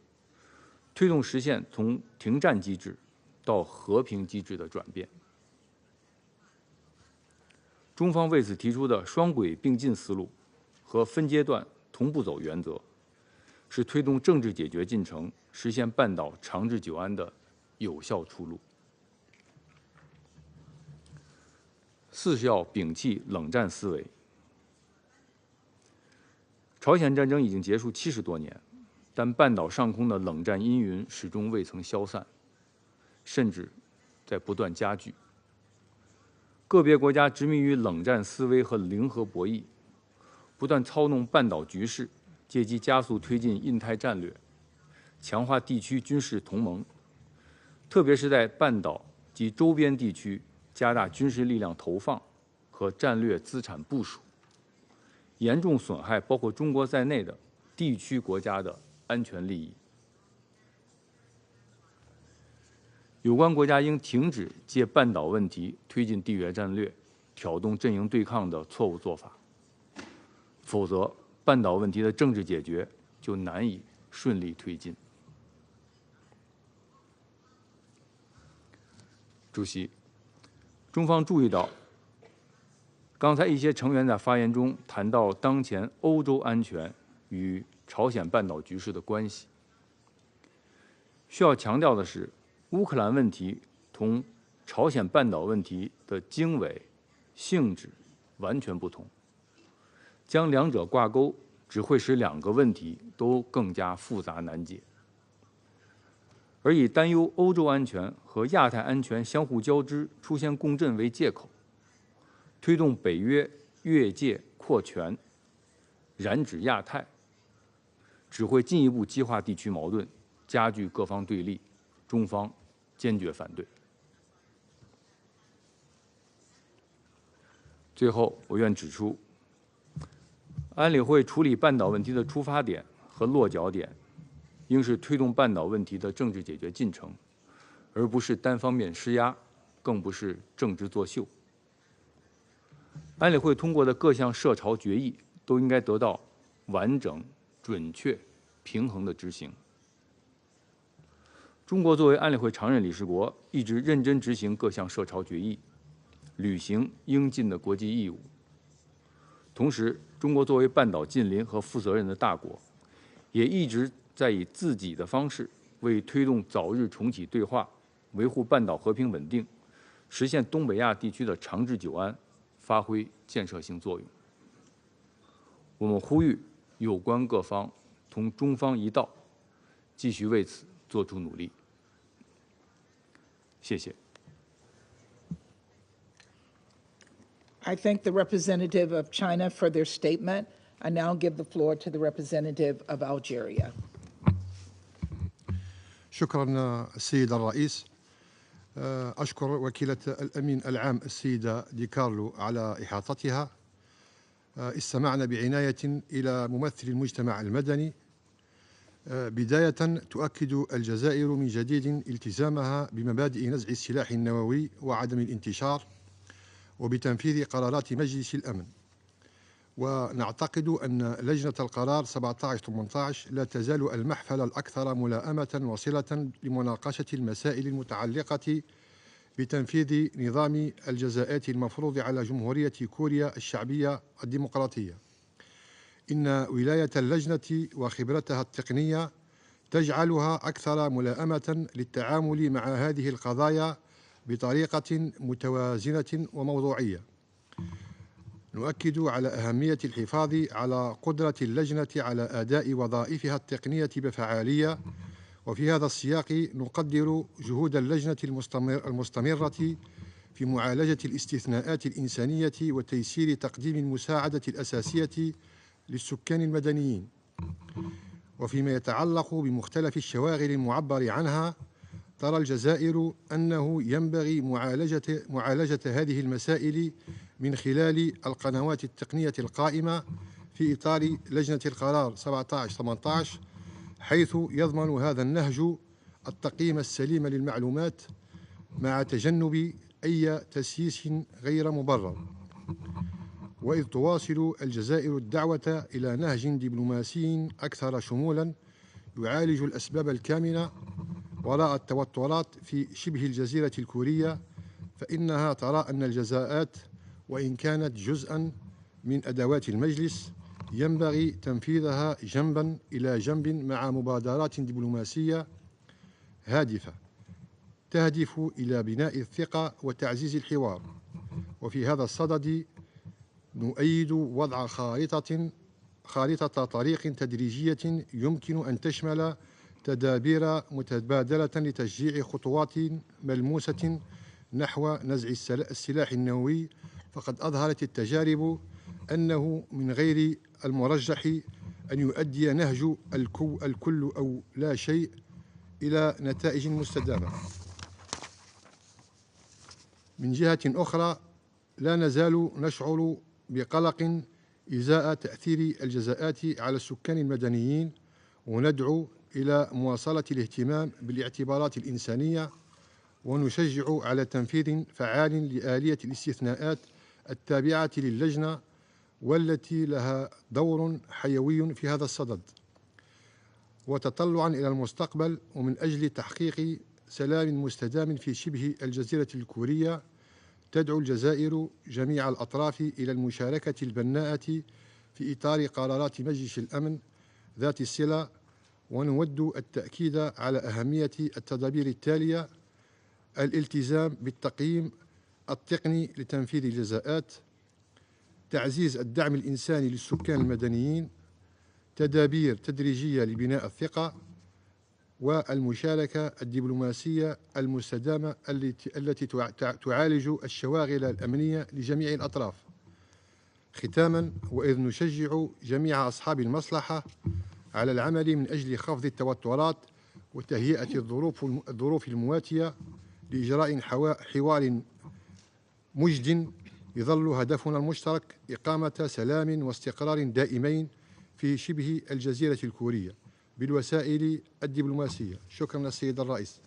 推动实现从停战机制到和平机制的转变。中方为此提出的双轨并进思路和分阶段同步走原则，是推动政治解决进程、实现半岛长治久安的有效出路。四是要摒弃冷战思维。朝鲜战争已经结束70多年，但半岛上空的冷战阴云始终未曾消散，甚至在不断加剧。个别国家执迷于冷战思维和零和博弈，不断操弄半岛局势，借机加速推进印太战略，强化地区军事同盟，特别是在半岛及周边地区加大军事力量投放和战略资产部署，严重损害包括中国在内的地区国家的安全利益。有关国家应停止借半岛问题推进地缘战略、挑动阵营对抗的错误做法，否则半岛问题的政治解决就难以顺利推进。主席，中方注意到，刚才一些成员在发言中谈到当前欧洲安全与朝鲜半岛局势的关系。需要强调的是，乌克兰问题同朝鲜半岛问题的经纬、性质完全不同，将两者挂钩只会使两个问题都更加复杂难解。而以担忧欧洲安全和亚太安全相互交织、出现共振为借口，推动北约越界扩权，染指亚太，只会进一步激化地区矛盾，加剧各方对立，中方坚决反对。最后，我愿指出，安理会处理半岛问题的出发点和落脚点，应是推动半岛问题的政治解决进程，而不是单方面施压，更不是政治作秀。安理会通过的各项涉朝决议都应该得到完整、准确、平衡的执行。中国作为安理会常任理事国，一直认真执行各项涉朝决议，履行应尽的国际义务。同时，中国作为半岛近邻和负责任的大国，也一直在以自己的方式为推动早日重启对话、维护半岛和平稳定、实现东北亚地区的长治久安发挥建设性作用。我们呼吁有关各方同中方一道，继续为此做出努力。谢谢。I thank the representative of China for their statement. I now give the floor to the representative of Algeria. شكرا السيد الرئيس. أشكر وكيلة الأمين العام السيدة دي كارلو على إحاطتها. استمعنا بعناية إلى ممثل المجتمع المدني. بداية تؤكد الجزائر من جديد التزامها بمبادئ نزع السلاح النووي وعدم الانتشار وبتنفيذ قرارات مجلس الأمن. ونعتقد أن لجنة القرار 1718 لا تزال المحفل الأكثر ملائمة وصلة لمناقشة المسائل المتعلقة بتنفيذ نظام الجزاءات المفروض على جمهورية كوريا الشعبية الديمقراطية. إن ولاية اللجنة وخبرتها التقنية تجعلها أكثر ملائمة للتعامل مع هذه القضايا بطريقة متوازنة وموضوعية. نؤكد على أهمية الحفاظ على قدرة اللجنة على أداء وظائفها التقنية بفعالية، وفي هذا السياق نقدر جهود اللجنة المستمرة في معالجة الاستثناءات الإنسانية وتيسير تقديم المساعدة الأساسية للسكان المدنيين. وفيما يتعلق بمختلف الشواغل المعبر عنها، ترى الجزائر أنه ينبغي معالجة هذه المسائل من خلال القنوات التقنية القائمة في إطار لجنة القرار 1718، حيث يضمن هذا النهج التقييم السليم للمعلومات مع تجنب أي تسييس غير مبرر. وإذ تواصل الجزائر الدعوة إلى نهج دبلوماسي أكثر شمولا يعالج الأسباب الكامنة وراء التوترات في شبه الجزيرة الكورية، فإنها ترى أن الجزاءات وإن كانت جزءا من أدوات المجلس ينبغي تنفيذها جنبا إلى جنب مع مبادرات دبلوماسية هادفة تهدف إلى بناء الثقة وتعزيز الحوار. وفي هذا الصدد نؤيد وضع خارطة طريق تدريجية يمكن أن تشمل تدابير متبادلة لتشجيع خطوات ملموسة نحو نزع السلاح النووي، فقد أظهرت التجارب أنه من غير المرجح أن يؤدي نهج الكل أو لا شيء إلى نتائج مستدامة. من جهة أخرى، لا نزال نشعر بقلق إزاء تأثير الجزاءات على السكان المدنيين، وندعو إلى مواصلة الاهتمام بالاعتبارات الإنسانية، ونشجع على تنفيذ فعال لآلية الاستثناءات التابعة للجنة والتي لها دور حيوي في هذا الصدد. وتطلعا إلى المستقبل ومن أجل تحقيق سلام مستدام في شبه الجزيرة الكورية، تدعو الجزائر جميع الأطراف إلى المشاركة البناءة في إطار قرارات مجلس الأمن ذات الصلة، ونود التأكيد على أهمية التدابير التالية: الالتزام بالتقييم التقني لتنفيذ الجزاءات، تعزيز الدعم الإنساني للسكان المدنيين، تدابير تدريجية لبناء الثقة، والمشاركة الدبلوماسية المستدامة التي تعالج الشواغل الأمنية لجميع الأطراف. ختاما، وإذ نشجع جميع أصحاب المصلحة على العمل من أجل خفض التوترات وتهيئة الظروف المواتية لإجراء حوار مجد يظل هدفنا المشترك إقامة سلام واستقرار دائمين في شبه الجزيرة الكورية بالوسائل الدبلوماسية. شكرا السيد الرئيس.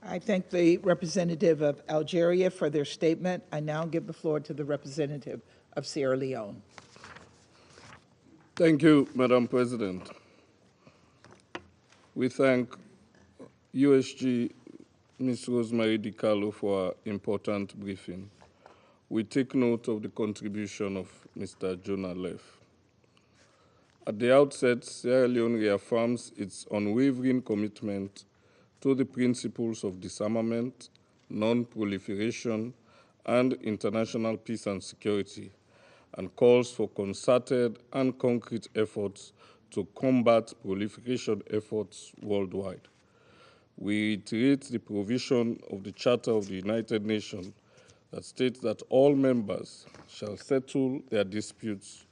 I thank the representative of Algeria for their statement. I now give the floor to the representative of Sierra Leone. Thank you, Madam President. We thank USG Ms. Rosemary DiCarlo for her important briefing. We take note of the contribution of Mr. Jonah Leff. At the outset, Sierra Leone reaffirms its unwavering commitment to the principles of disarmament, non-proliferation, and international peace and security, and calls for concerted and concrete efforts to combat proliferation efforts worldwide. We reiterate the provision of the Charter of the United Nations that states that all members shall settle their disputes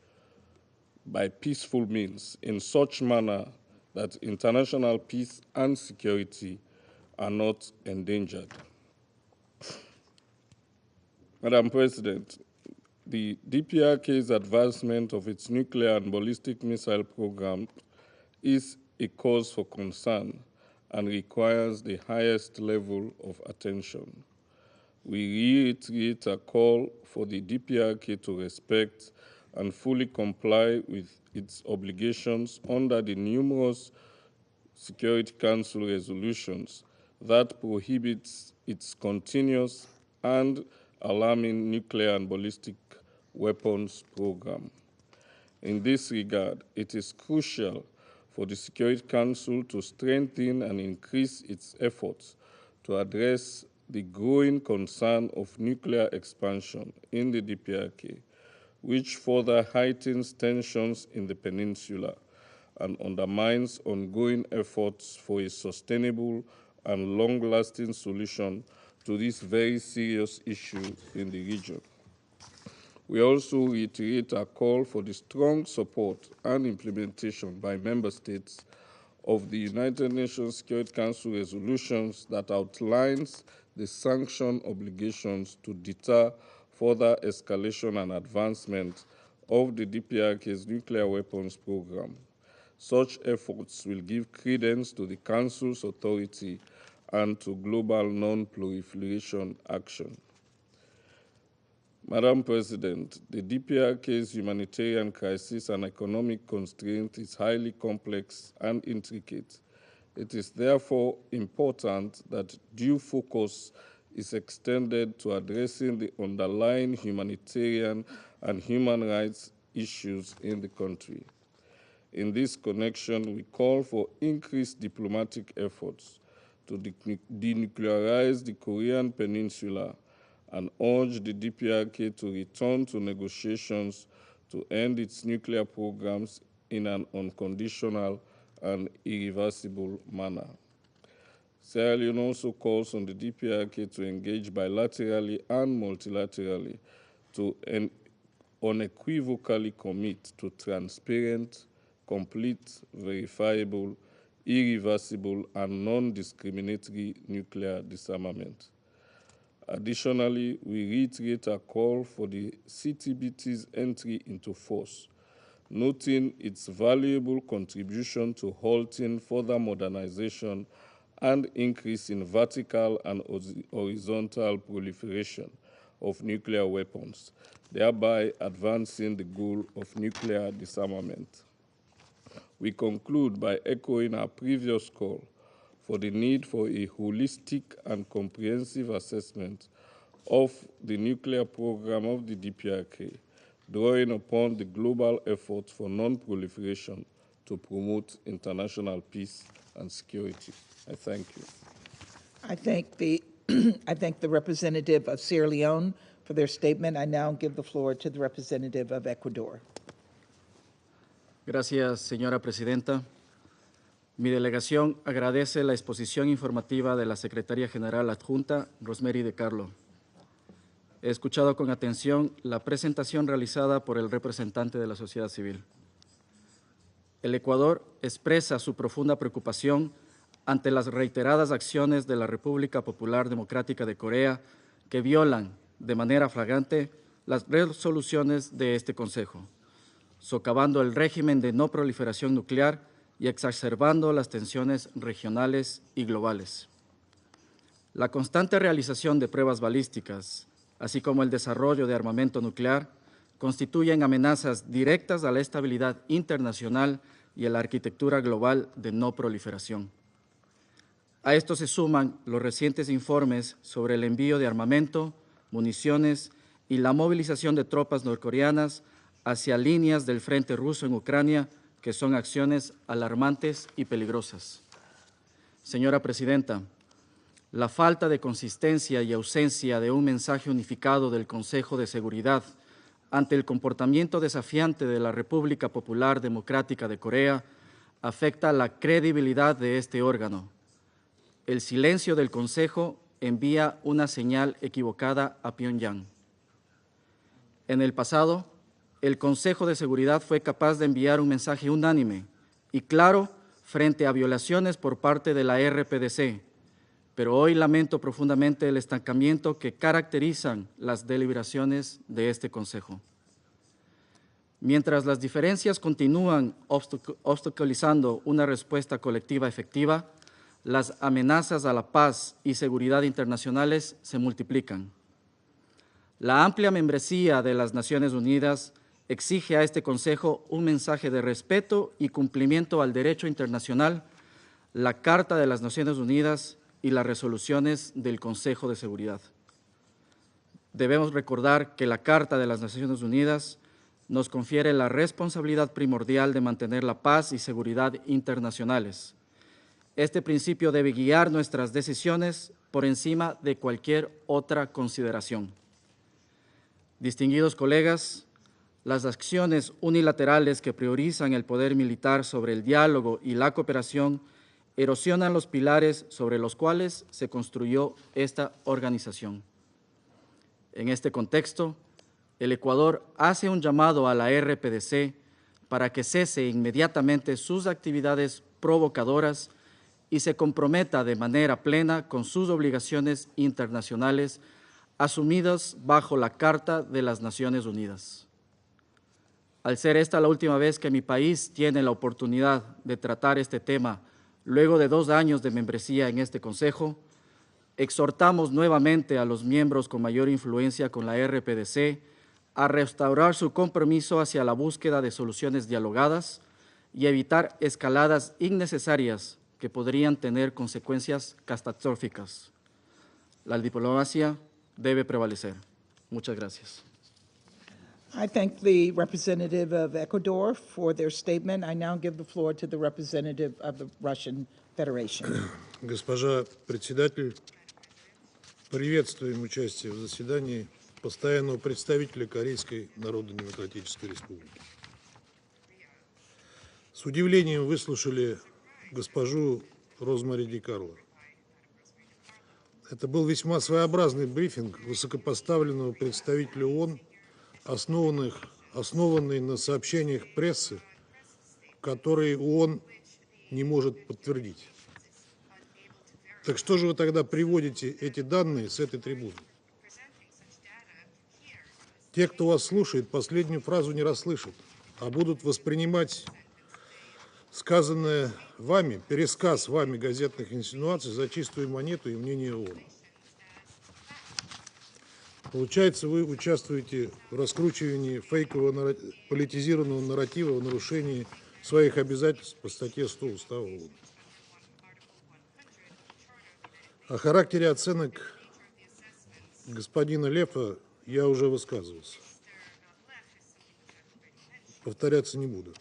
by peaceful means in such manner that international peace and security are not endangered. Madam President, the DPRK's advancement of its nuclear and ballistic missile program is a cause for concern and requires the highest level of attention. We reiterate a call for the DPRK to respect and fully comply with its obligations under the numerous Security Council resolutions that prohibits its continuous and alarming nuclear and ballistic weapons program. In this regard, it is crucial for the Security Council to strengthen and increase its efforts to address the growing concern of nuclear expansion in the DPRK, which further heightens tensions in the peninsula and undermines ongoing efforts for a sustainable and long-lasting solution to this very serious issue in the region. We also reiterate our call for the strong support and implementation by member states of the United Nations Security Council resolutions that outlines the sanction obligations to deter further escalation and advancement of the DPRK's nuclear weapons program. Such efforts will give credence to the Council's authority and to global non-proliferation action. Madam President, the DPRK's humanitarian crisis and economic constraint is highly complex and intricate. It is therefore important that due focus is extended to addressing the underlying humanitarian and human rights issues in the country. In this connection, we call for increased diplomatic efforts to denuclearize the Korean Peninsula and urge the DPRK to return to negotiations to end its nuclear programs in an unconditional and irreversible manner. Sierra Leone also calls on the DPRK to engage bilaterally and multilaterally to unequivocally commit to transparent, complete, verifiable, irreversible, and non-discriminatory nuclear disarmament. Additionally, we reiterate our call for the CTBT's entry into force, noting its valuable contribution to halting further modernization and increase in vertical and horizontal proliferation of nuclear weapons, thereby advancing the goal of nuclear disarmament. We conclude by echoing our previous call for the need for a holistic and comprehensive assessment of the nuclear program of the DPRK, drawing upon the global effort for non-proliferation to promote international peace and security. I thank you. I thank the representative of Sierra Leone for their statement. I now give the floor to the representative of Ecuador. Gracias, señora presidenta. Mi delegación agradece la exposición informativa de la Secretaria General Adjunta, Rosemary DiCarlo. He escuchado con atención la presentación realizada por el representante de la sociedad civil. El Ecuador expresa su profunda preocupación ante las reiteradas acciones de la República Popular Democrática de Corea que violan de manera flagrante las resoluciones de este Consejo, socavando el régimen de no proliferación nuclear y exacerbando las tensiones regionales y globales. La constante realización de pruebas balísticas, así como el desarrollo de armamento nuclear, constituyen amenazas directas a la estabilidad internacional y a la arquitectura global de no proliferación. A esto se suman los recientes informes sobre el envío de armamento, municiones y la movilización de tropas norcoreanas hacia líneas del frente ruso en Ucrania, que son acciones alarmantes y peligrosas. Señora Presidenta, la falta de consistencia y ausencia de un mensaje unificado del Consejo de Seguridad ante el comportamiento desafiante de la República Popular Democrática de Corea afecta la credibilidad de este órgano. El silencio del Consejo envía una señal equivocada a Pyongyang. En el pasado, el Consejo de Seguridad fue capaz de enviar un mensaje unánime y claro frente a violaciones por parte de la RPDC, pero hoy lamento profundamente el estancamiento que caracterizan las deliberaciones de este Consejo. Mientras las diferencias continúan obstaculizando una respuesta colectiva efectiva, las amenazas a la paz y seguridad internacionales se multiplican. La amplia membresía de las Naciones Unidas exige a este Consejo un mensaje de respeto y cumplimiento al derecho internacional, la Carta de las Naciones Unidas y las resoluciones del Consejo de Seguridad. Debemos recordar que la Carta de las Naciones Unidas nos confiere la responsabilidad primordial de mantener la paz y seguridad internacionales. Este principio debe guiar nuestras decisiones por encima de cualquier otra consideración. Distinguidos colegas, las acciones unilaterales que priorizan el poder militar sobre el diálogo y la cooperación erosionan los pilares sobre los cuales se construyó esta organización. En este contexto, el Ecuador hace un llamado a la RPDC para que cese inmediatamente sus actividades provocadoras y se comprometa de manera plena con sus obligaciones internacionales asumidas bajo la Carta de las Naciones Unidas. Al ser esta la última vez que mi país tiene la oportunidad de tratar este tema luego de 2 años de membresía en este Consejo, exhortamos nuevamente a los miembros con mayor influencia con la RPDC a restaurar su compromiso hacia la búsqueda de soluciones dialogadas y evitar escaladas innecesarias que podrían tener consecuencias catastróficas. La diplomacia debe prevalecer. Muchas gracias. I thank the representative of Ecuador for their statement. I now give the floor to the representative of the Russian Federation. Госпожа председатель, приветствуем участие в заседании постоянного представителя Корейской Народно-Демократической Республики. С удивлением выслушали госпожу Розмари Ди Карло. Это был весьма своеобразный брифинг высокопоставленного представителя ООН, основанный на сообщениях прессы, которые ООН не может подтвердить. Так что же вы тогда приводите эти данные с этой трибуны? Те, кто вас слушает, последнюю фразу не расслышат, а будут воспринимать сказанное вами, пересказ вами газетных инсинуаций за чистую монету и мнение ООН. Получается, вы участвуете в раскручивании фейкового политизированного нарратива в нарушении своих обязательств по статье 100 Устава ООН. О характере оценок господина Лефа я уже высказывался. Повторяться не буду.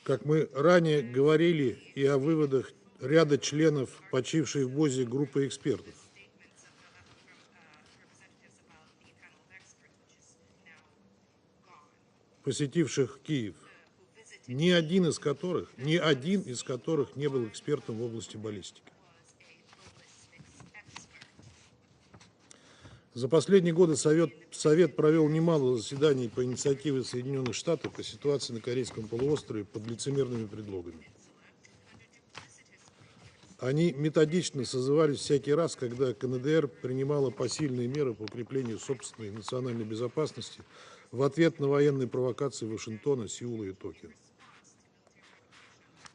Как мы ранее говорили и о выводах ряда членов почившей в БОЗе группы экспертов, посетивших Киев, ни один из которых не был экспертом в области баллистики. За последние годы Совет провел немало заседаний по инициативе Соединенных Штатов по ситуации на Корейском полуострове под лицемерными предлогами. Они методично созывались всякий раз, когда КНДР принимала посильные меры по укреплению собственной национальной безопасности в ответ на военные провокации Вашингтона, Сеула и Токио.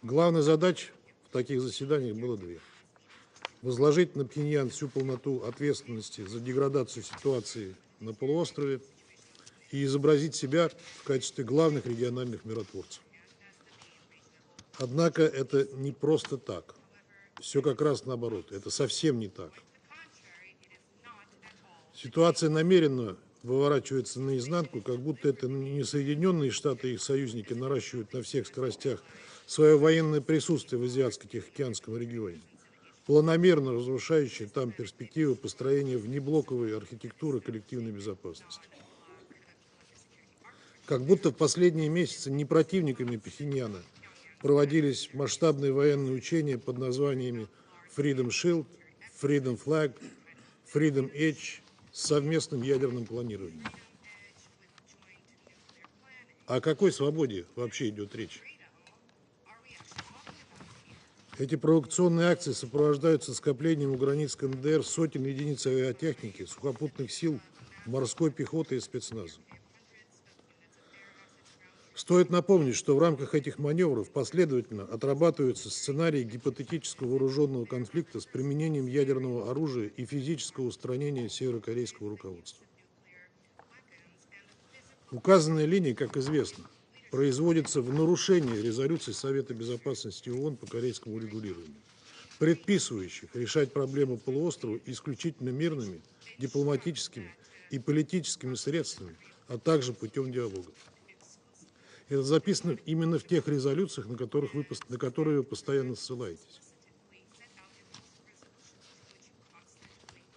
Главной задачей в таких заседаниях было две. Возложить на Пхеньян всю полноту ответственности за деградацию ситуации на полуострове и изобразить себя в качестве главных региональных миротворцев. Однако это не просто так. Все как раз наоборот. Это совсем не так. Ситуация намеренно выворачивается наизнанку, как будто это не Соединенные Штаты и их союзники наращивают на всех скоростях свое военное присутствие в Азиатско-Тихоокеанском регионе, планомерно разрушающие там перспективы построения внеблоковой архитектуры коллективной безопасности. Как будто в последние месяцы не противниками Пхеньяна проводились масштабные военные учения под названиями Freedom Shield, Freedom Flag, Freedom Edge с совместным ядерным планированием. О какой свободе вообще идет речь? Эти провокационные акции сопровождаются скоплением у границ КНДР сотен единиц авиатехники, сухопутных сил, морской пехоты и спецназа. Стоит напомнить, что в рамках этих маневров последовательно отрабатываются сценарии гипотетического вооруженного конфликта с применением ядерного оружия и физического устранения северокорейского руководства. Указанная линия, как известно, производится в нарушении резолюций Совета Безопасности ООН по корейскому урегулированию, предписывающих решать проблему полуострова исключительно мирными, дипломатическими и политическими средствами, а также путем диалога. Это записано именно в тех резолюциях, на которые вы постоянно ссылаетесь.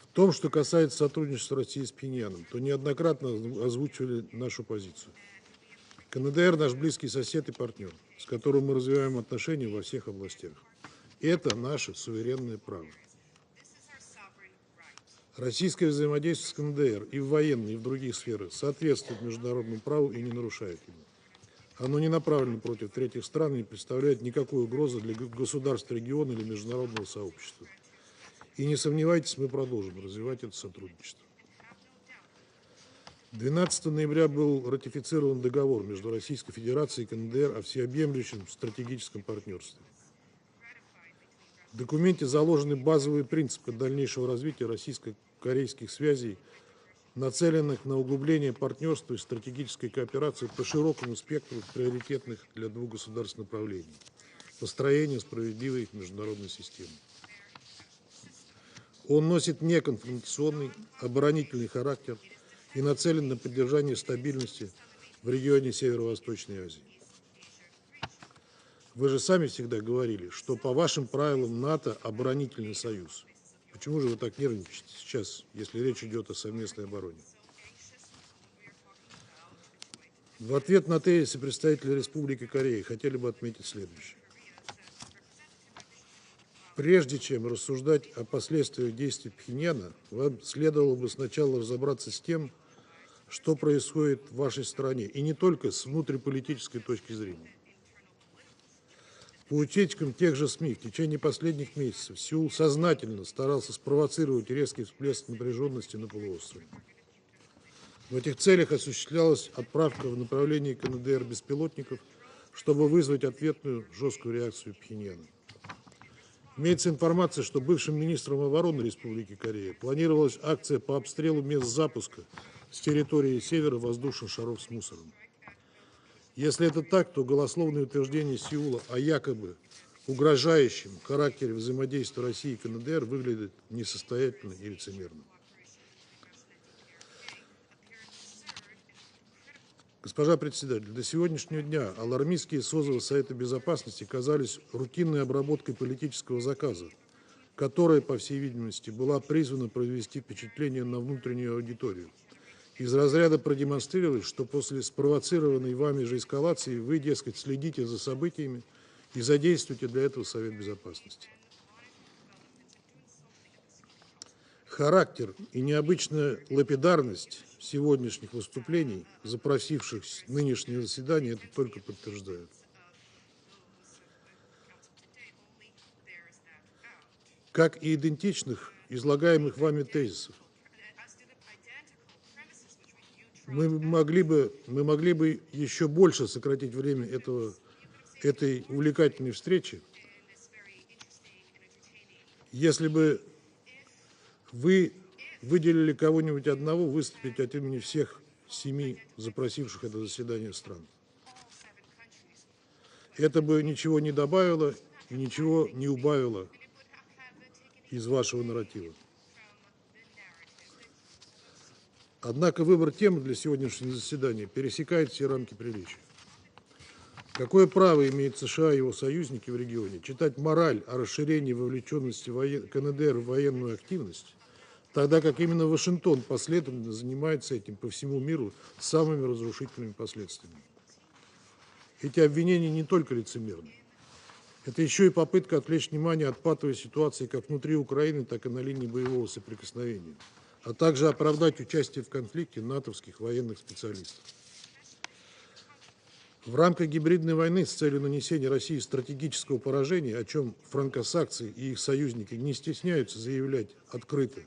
В том, что касается сотрудничества России с Пхеньяном, то неоднократно озвучивали нашу позицию. КНДР – наш близкий сосед и партнер, с которым мы развиваем отношения во всех областях. Это наше суверенное право. Российское взаимодействие с КНДР и в военной, и в других сферах соответствует международному праву и не нарушает его. Оно не направлено против третьих стран и не представляет никакой угрозы для государств региона или международного сообщества. И не сомневайтесь, мы продолжим развивать это сотрудничество. 12 ноября был ратифицирован договор между Российской Федерацией и КНДР о всеобъемлющем стратегическом партнерстве. В документе заложены базовые принципы дальнейшего развития российско-корейских связей, нацеленных на углубление партнерства и стратегической кооперации по широкому спектру приоритетных для двух государств направлений, построение справедливой международной системы. Он носит неконфронтационный, оборонительный характер и нацелен на поддержание стабильности в регионе Северо-Восточной Азии. Вы же сами всегда говорили, что по вашим правилам НАТО – оборонительный союз. Почему же вы так нервничаете сейчас, если речь идет о совместной обороне? В ответ на тезисы представителя Республики Корея хотели бы отметить следующее. Прежде чем рассуждать о последствиях действий Пхеньяна, вам следовало бы сначала разобраться с тем, что происходит в вашей стране, и не только с внутриполитической точки зрения. По утечкам тех же СМИ в течение последних месяцев Сеул сознательно старался спровоцировать резкий всплеск напряженности на полуострове. В этих целях осуществлялась отправка в направлении КНДР беспилотников, чтобы вызвать ответную жесткую реакцию Пхеньяна. Имеется информация, что бывшим министром обороны Республики Корея планировалась акция по обстрелу мест запуска с территории севера воздушных шаров с мусором. Если это так, то голословные утверждения Сеула о якобы угрожающем характере взаимодействия России и КНДР выглядят несостоятельно и лицемерно. Госпожа председатель, до сегодняшнего дня алармистские созывы Совета Безопасности казались рутинной обработкой политического заказа, которая, по всей видимости, была призвана произвести впечатление на внутреннюю аудиторию. Из разряда продемонстрировать, что после спровоцированной вами же эскалации вы, дескать, следите за событиями и задействуете для этого Совет Безопасности. Характер и необычная лапидарность сегодняшних выступлений, запросивших нынешнее заседание, это только подтверждают. как и идентичных излагаемых вами тезисов. Мы могли бы еще больше сократить время этой увлекательной встречи, если бы вы выделили кого-нибудь одного выступить от имени всех 7 запросивших это заседание стран. Это бы ничего не добавило и ничего не убавило из вашего нарратива. Однако выбор темы для сегодняшнего заседания пересекает все рамки приличия. Какое право имеет США и его союзники в регионе читать мораль о расширении вовлеченности КНДР в военную активность, тогда как именно Вашингтон последовательно занимается этим по всему миру с самыми разрушительными последствиями? Эти обвинения не только лицемерны. Это еще и попытка отвлечь внимание от патовой ситуации как внутри Украины, так и на линии боевого соприкосновения, а также оправдать участие в конфликте натовских военных специалистов. В рамках гибридной войны с целью нанесения России стратегического поражения, о чем франкосаксы и их союзники не стесняются заявлять открыто,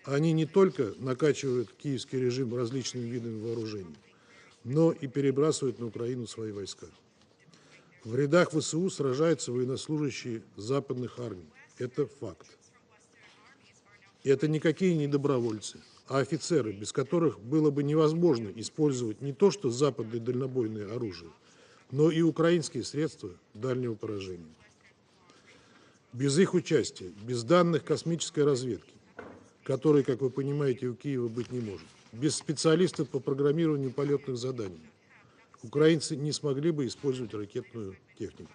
они не только накачивают киевский режим различными видами вооружений, но и перебрасывают на Украину свои войска. В рядах ВСУ сражаются военнослужащие западных армий. Это факт. И это никакие не добровольцы, а офицеры, без которых было бы невозможно использовать не то что западное дальнобойное оружие, но и украинские средства дальнего поражения. Без их участия, без данных космической разведки, которой, как вы понимаете, у Киева быть не может, без специалистов по программированию полетных заданий, украинцы не смогли бы использовать ракетную технику.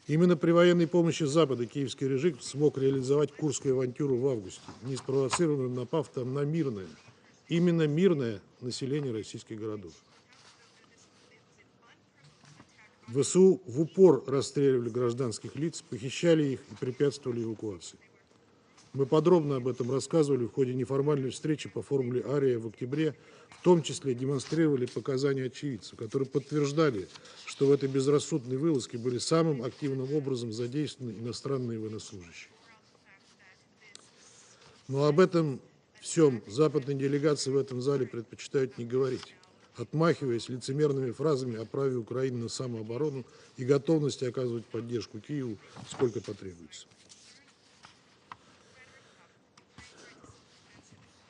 Именно при военной помощи Запада киевский режим смог реализовать Курскую авантюру в августе, не спровоцированно напав там на мирное, именно мирное население российских городов. ВСУ в упор расстреливали гражданских лиц, похищали их и препятствовали эвакуации. Мы подробно об этом рассказывали в ходе неформальной встречи по формуле Ария в октябре, в том числе демонстрировали показания очевидцев, которые подтверждали, что в этой безрассудной вылазке были самым активным образом задействованы иностранные военнослужащие. Но об этом всем западные делегации в этом зале предпочитают не говорить, отмахиваясь лицемерными фразами о праве Украины на самооборону и готовности оказывать поддержку Киеву, сколько потребуется.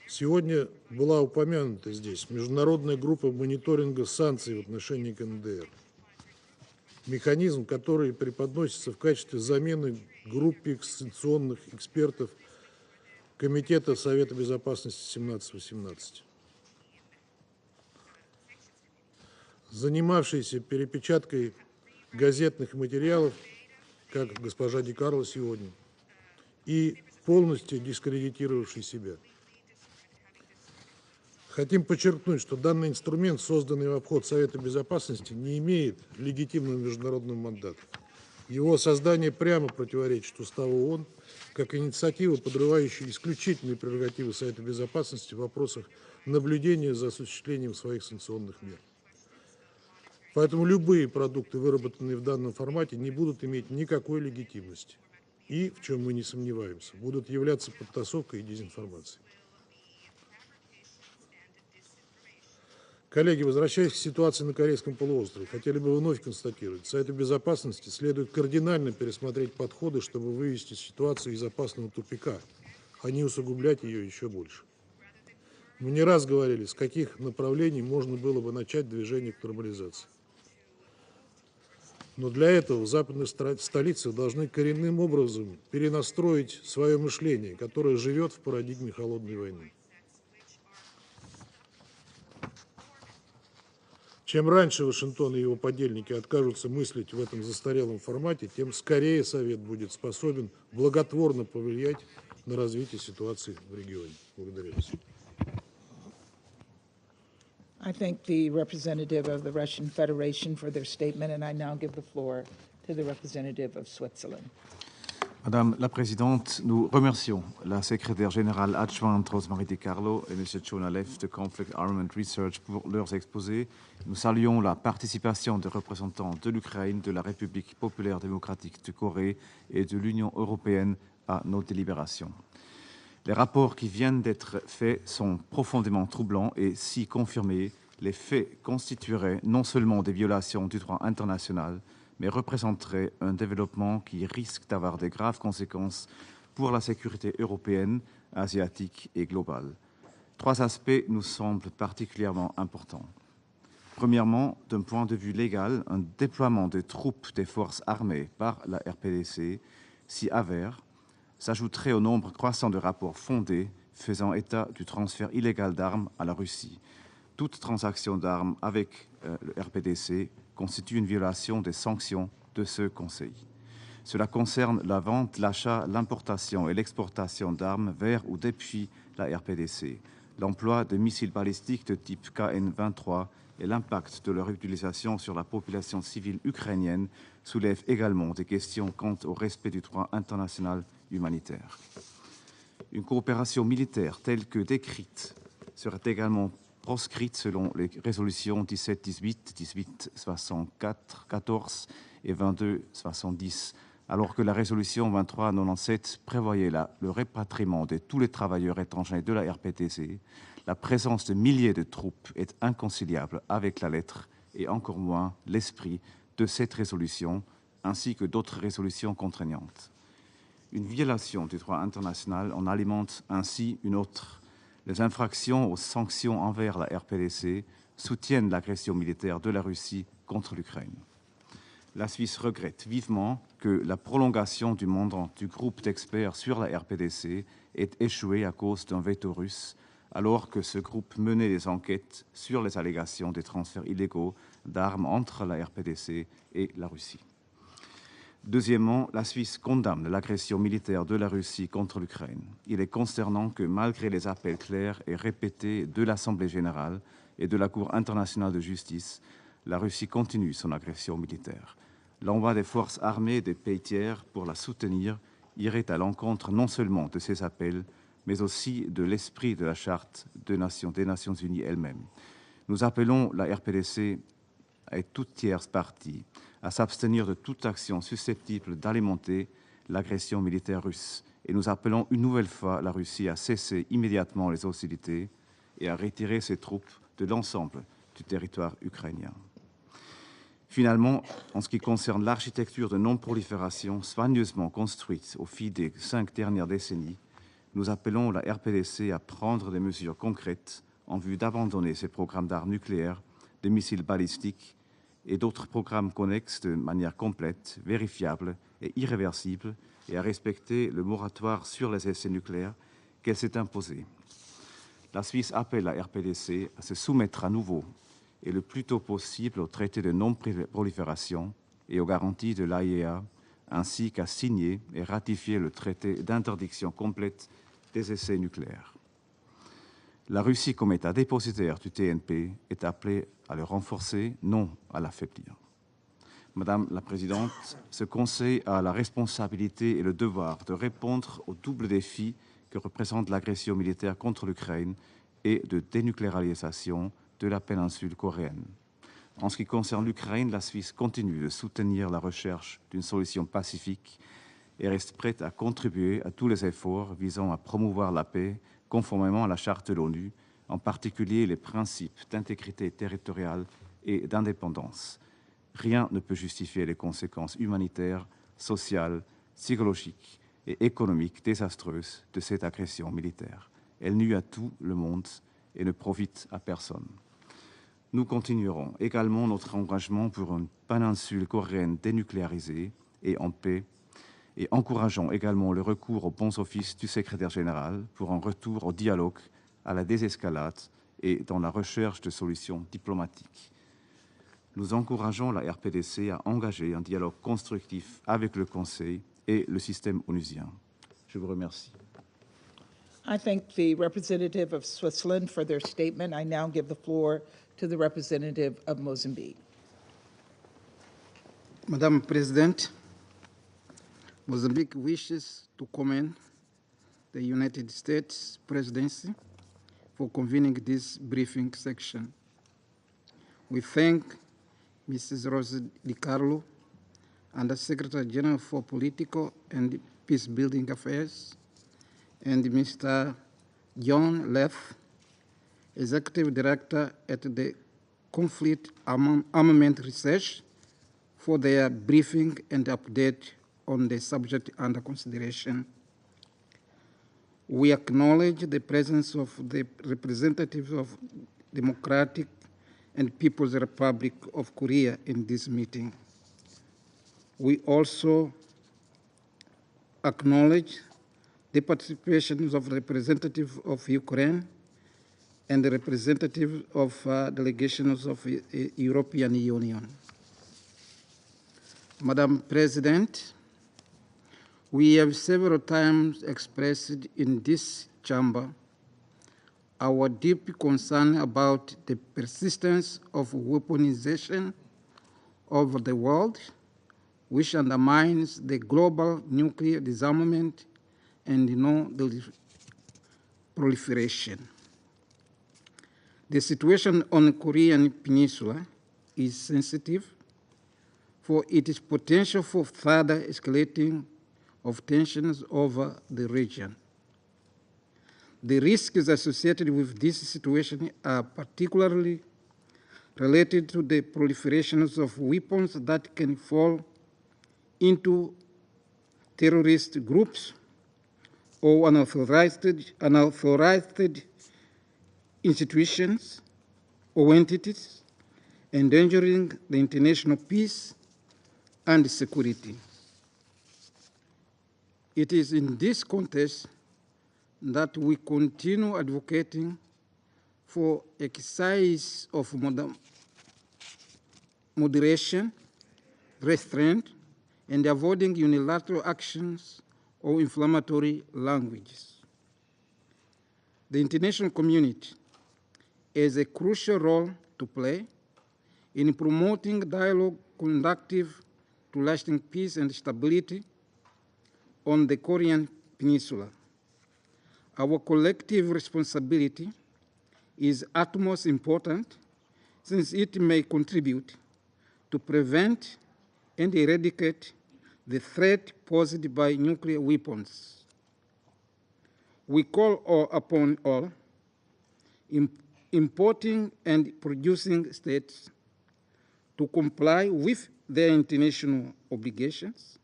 Сегодня была упомянута здесь международная группа мониторинга санкций в отношении КНДР. Механизм, который преподносится в качестве замены группе санкционных экспертов Комитета Совета Безопасности 17-18, занимавшийся перепечаткой газетных материалов, как госпожа Ди Карло сегодня, и полностью дискредитировавший себя. Хотим подчеркнуть, что данный инструмент, созданный в обход Совета Безопасности, не имеет легитимного международного мандата. Его создание прямо противоречит Уставу ООН, как инициатива, подрывающая исключительные прерогативы Совета Безопасности в вопросах наблюдения за осуществлением своих санкционных мер. Поэтому любые продукты, выработанные в данном формате, не будут иметь никакой легитимности и, в чем мы не сомневаемся, будут являться подтасовкой и дезинформацией. Коллеги, возвращаясь к ситуации на Корейском полуострове, хотели бы вновь констатировать, Совету Безопасности следует кардинально пересмотреть подходы, чтобы вывести ситуацию из опасного тупика, а не усугублять ее еще больше. Мы не раз говорили, с каких направлений можно было бы начать движение к нормализации. Но для этого в западных столицах должны коренным образом перенастроить свое мышление, которое живет в парадигме холодной войны. Чем раньше Вашингтон и его подельники откажутся мыслить в этом застарелом формате, тем скорее Совет будет способен благотворно повлиять на развитие ситуации в регионе. Благодарю вас. I thank the representative of the Russian Federation for their statement, and I now give the floor to the representative of Switzerland. Madame la Présidente, nous remercions la secrétaire générale adjointe Rosemary DiCarlo et M. Jonah Leff de Conflict Armament Research pour leurs exposés. Nous saluons la participation des représentants de l'Ukraine, de la République populaire démocratique de Corée et de l'Union européenne à nos délibérations. Les rapports qui viennent d'être faits sont profondément troublants et, si confirmés, les faits constitueraient non seulement des violations du droit international, mais représenterait un développement qui risque d'avoir de graves conséquences pour la sécurité européenne, asiatique et globale. 3 aspects nous semblent particulièrement importants. Premièrement, d'un point de vue légal, un déploiement de troupes des forces armées par la RPDC, si avère, s'ajouterait au nombre croissant de rapports fondés faisant état du transfert illégal d'armes à la Russie. Toute transaction d'armes avec le RPDC constitue une violation des sanctions de ce Conseil. Cela concerne la vente, l'achat, l'importation et l'exportation d'armes vers ou depuis la RPDC, l'emploi de missiles balistiques de type KN-23 et l'impact de leur utilisation sur la population civile ukrainienne soulèvent également des questions quant au respect du droit international humanitaire. Une coopération militaire telle que décrite serait également proscrite selon les résolutions 17-18, 18-64-14 et 22-70, alors que la résolution 23-97 prévoyait le rapatriement de tous les travailleurs étrangers de la RPDC. La présence de milliers de troupes est inconciliable avec la lettre et encore moins l'esprit de cette résolution, ainsi que d'autres résolutions contraignantes. Une violation du droit international en alimente ainsi une autre. Les infractions aux sanctions envers la RPDC soutiennent l'agression militaire de la Russie contre l'Ukraine. La Suisse regrette vivement que la prolongation du mandat du groupe d'experts sur la RPDC ait échoué à cause d'un veto russe, alors que ce groupe menait des enquêtes sur les allégations des transferts illégaux d'armes entre la RPDC et la Russie. Deuxièmement, la Suisse condamne l'agression militaire de la Russie contre l'Ukraine. Il est consternant que, malgré les appels clairs et répétés de l'Assemblée générale et de la Cour internationale de justice, la Russie continue son agression militaire. L'envoi des forces armées des pays tiers pour la soutenir irait à l'encontre non seulement de ces appels, mais aussi de l'esprit de la Charte des Nations Unies elles-mêmes. Nous appelons la RPDC et toute tierce partie à s'abstenir de toute action susceptible d'alimenter l'agression militaire russe. Et nous appelons une nouvelle fois la Russie à cesser immédiatement les hostilités et à retirer ses troupes de l'ensemble du territoire ukrainien. Finalement, en ce qui concerne l'architecture de non-prolifération soigneusement construite au fil des 5 dernières décennies, nous appelons la RPDC à prendre des mesures concrètes en vue d'abandonner ses programmes d'armes nucléaires, de missiles balistiques et d'autres programmes connexes de manière complète, vérifiable et irréversible, et à respecter le moratoire sur les essais nucléaires qu'elle s'est imposé. La Suisse appelle la RPDC à se soumettre à nouveau et le plus tôt possible au traité de non-prolifération et aux garanties de l'AIEA, ainsi qu'à signer et ratifier le traité d'interdiction complète des essais nucléaires. La Russie, comme État dépositaire du TNP, est appelée à le renforcer, non à l'affaiblir. Madame la Présidente, ce Conseil a la responsabilité et le devoir de répondre au double défi que représente l'agression militaire contre l'Ukraine et de dénucléarisation de la péninsule coréenne. En ce qui concerne l'Ukraine, la Suisse continue de soutenir la recherche d'une solution pacifique et reste prête à contribuer à tous les efforts visant à promouvoir la paix conformément à la Charte de l'ONU, en particulier les principes d'intégrité territoriale et d'indépendance. Rien ne peut justifier les conséquences humanitaires, sociales, psychologiques et économiques désastreuses de cette agression militaire. Elle nuit à tout le monde et ne profite à personne. Nous continuerons également notre engagement pour une péninsule coréenne dénucléarisée et en paix, et encourageons également le recours aux bons offices du secrétaire général pour un retour au dialogue, à la désescalade et dans la recherche de solutions diplomatiques. Nous encourageons la RPDC à engager un dialogue constructif avec le Conseil et le système onusien. Je vous remercie. I thank the representative of Switzerland for their statement. I now give the floor to the representative of Mozambique. Madame la Présidente, Mozambique wishes to commend the United States Presidency for convening this briefing section. We thank Mrs. Rosa DiCarlo, Under Secretary General for Political and Peacebuilding Affairs, and Mr. John Leff, Executive Director at the Conflict Armament Research, for their briefing and update on the subject under consideration. We acknowledge the presence of the representatives of Democratic and People's Republic of Korea in this meeting. We also acknowledge the participation of representatives of Ukraine and the representatives of delegations of the European Union. Madam President, we have several times expressed in this chamber our deep concern about the persistence of weaponization of the world, which undermines the global nuclear disarmament and non-proliferation. The situation on the Korean Peninsula is sensitive for its potential for further escalating of tensions over the region. The risks associated with this situation are particularly related to the proliferations of weapons that can fall into terrorist groups or unauthorized institutions or entities, endangering the international peace and security. It is in this context that we continue advocating for exercise of moderation, restraint, and avoiding unilateral actions or inflammatory languages. The international community has a crucial role to play in promoting dialogue conducive to lasting peace and stability on the Korean Peninsula. Our collective responsibility is utmost important since it may contribute to prevent and eradicate the threat posed by nuclear weapons. We call upon all importing and producing states to comply with their international obligations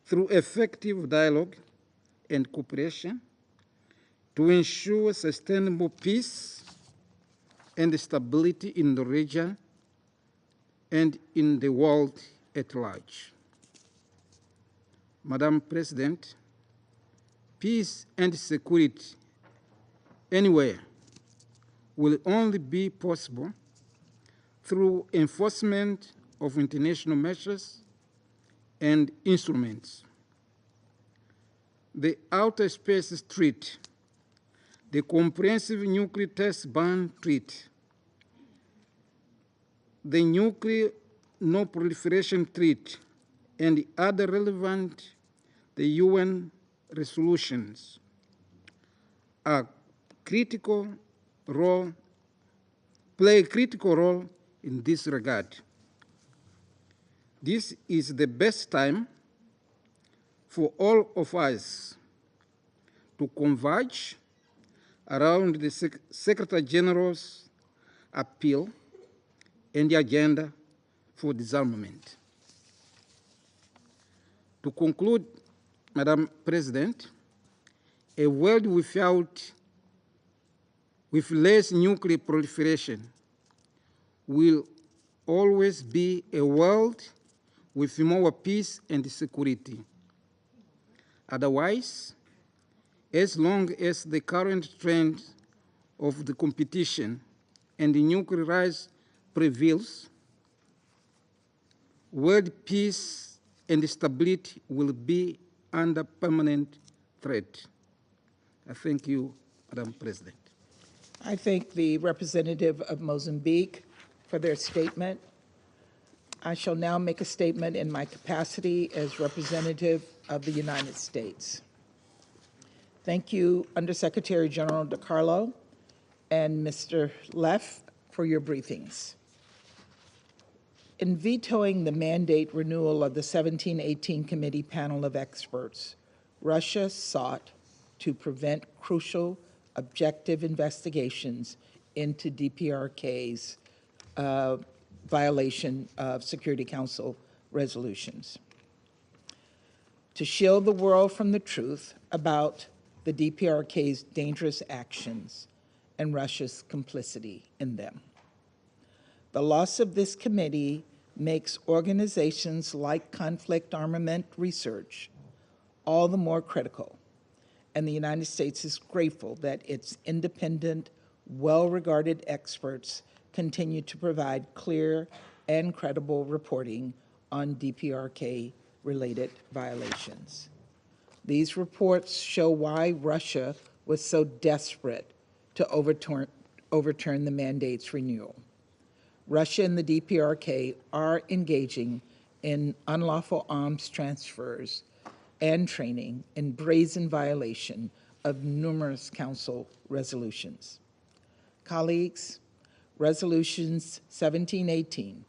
through effective dialogue and cooperation to ensure sustainable peace and stability in the region and in the world at large. Madam President, peace and security anywhere will only be possible through enforcement of international measures and instruments. The Outer Space Treaty, the Comprehensive Nuclear Test Ban Treaty, the Nuclear Non-Proliferation Treaty, and the other relevant UN resolutions play a critical role in this regard. This is the best time for all of us to converge around the Secretary General's appeal and the agenda for disarmament. To conclude, Madam President, a world with less nuclear proliferation will always be a world with more peace and security. Otherwise, as long as the current trend of the competition and the nuclear rise prevails, world peace and stability will be under permanent threat. I thank you, Madam President. I thank the representative of Mozambique for their statement. I shall now make a statement in my capacity as representative of the United States. Thank you, Undersecretary General DiCarlo and Mr. Leff, for your briefings. In vetoing the mandate renewal of the 1718 Committee panel of experts, Russia sought to prevent crucial objective investigations into DPRK's violation of Security Council resolutions. To shield the world from the truth about the DPRK's dangerous actions and Russia's complicity in them. The loss of this committee makes organizations like conflict armament research all the more critical, and the United States is grateful that its independent, well-regarded experts continue to provide clear and credible reporting on DPRK-related violations. These reports show why Russia was so desperate to overturn the mandate's renewal. Russia and the DPRK are engaging in unlawful arms transfers and training in brazen violation of numerous Council resolutions. Colleagues, resolutions 1718,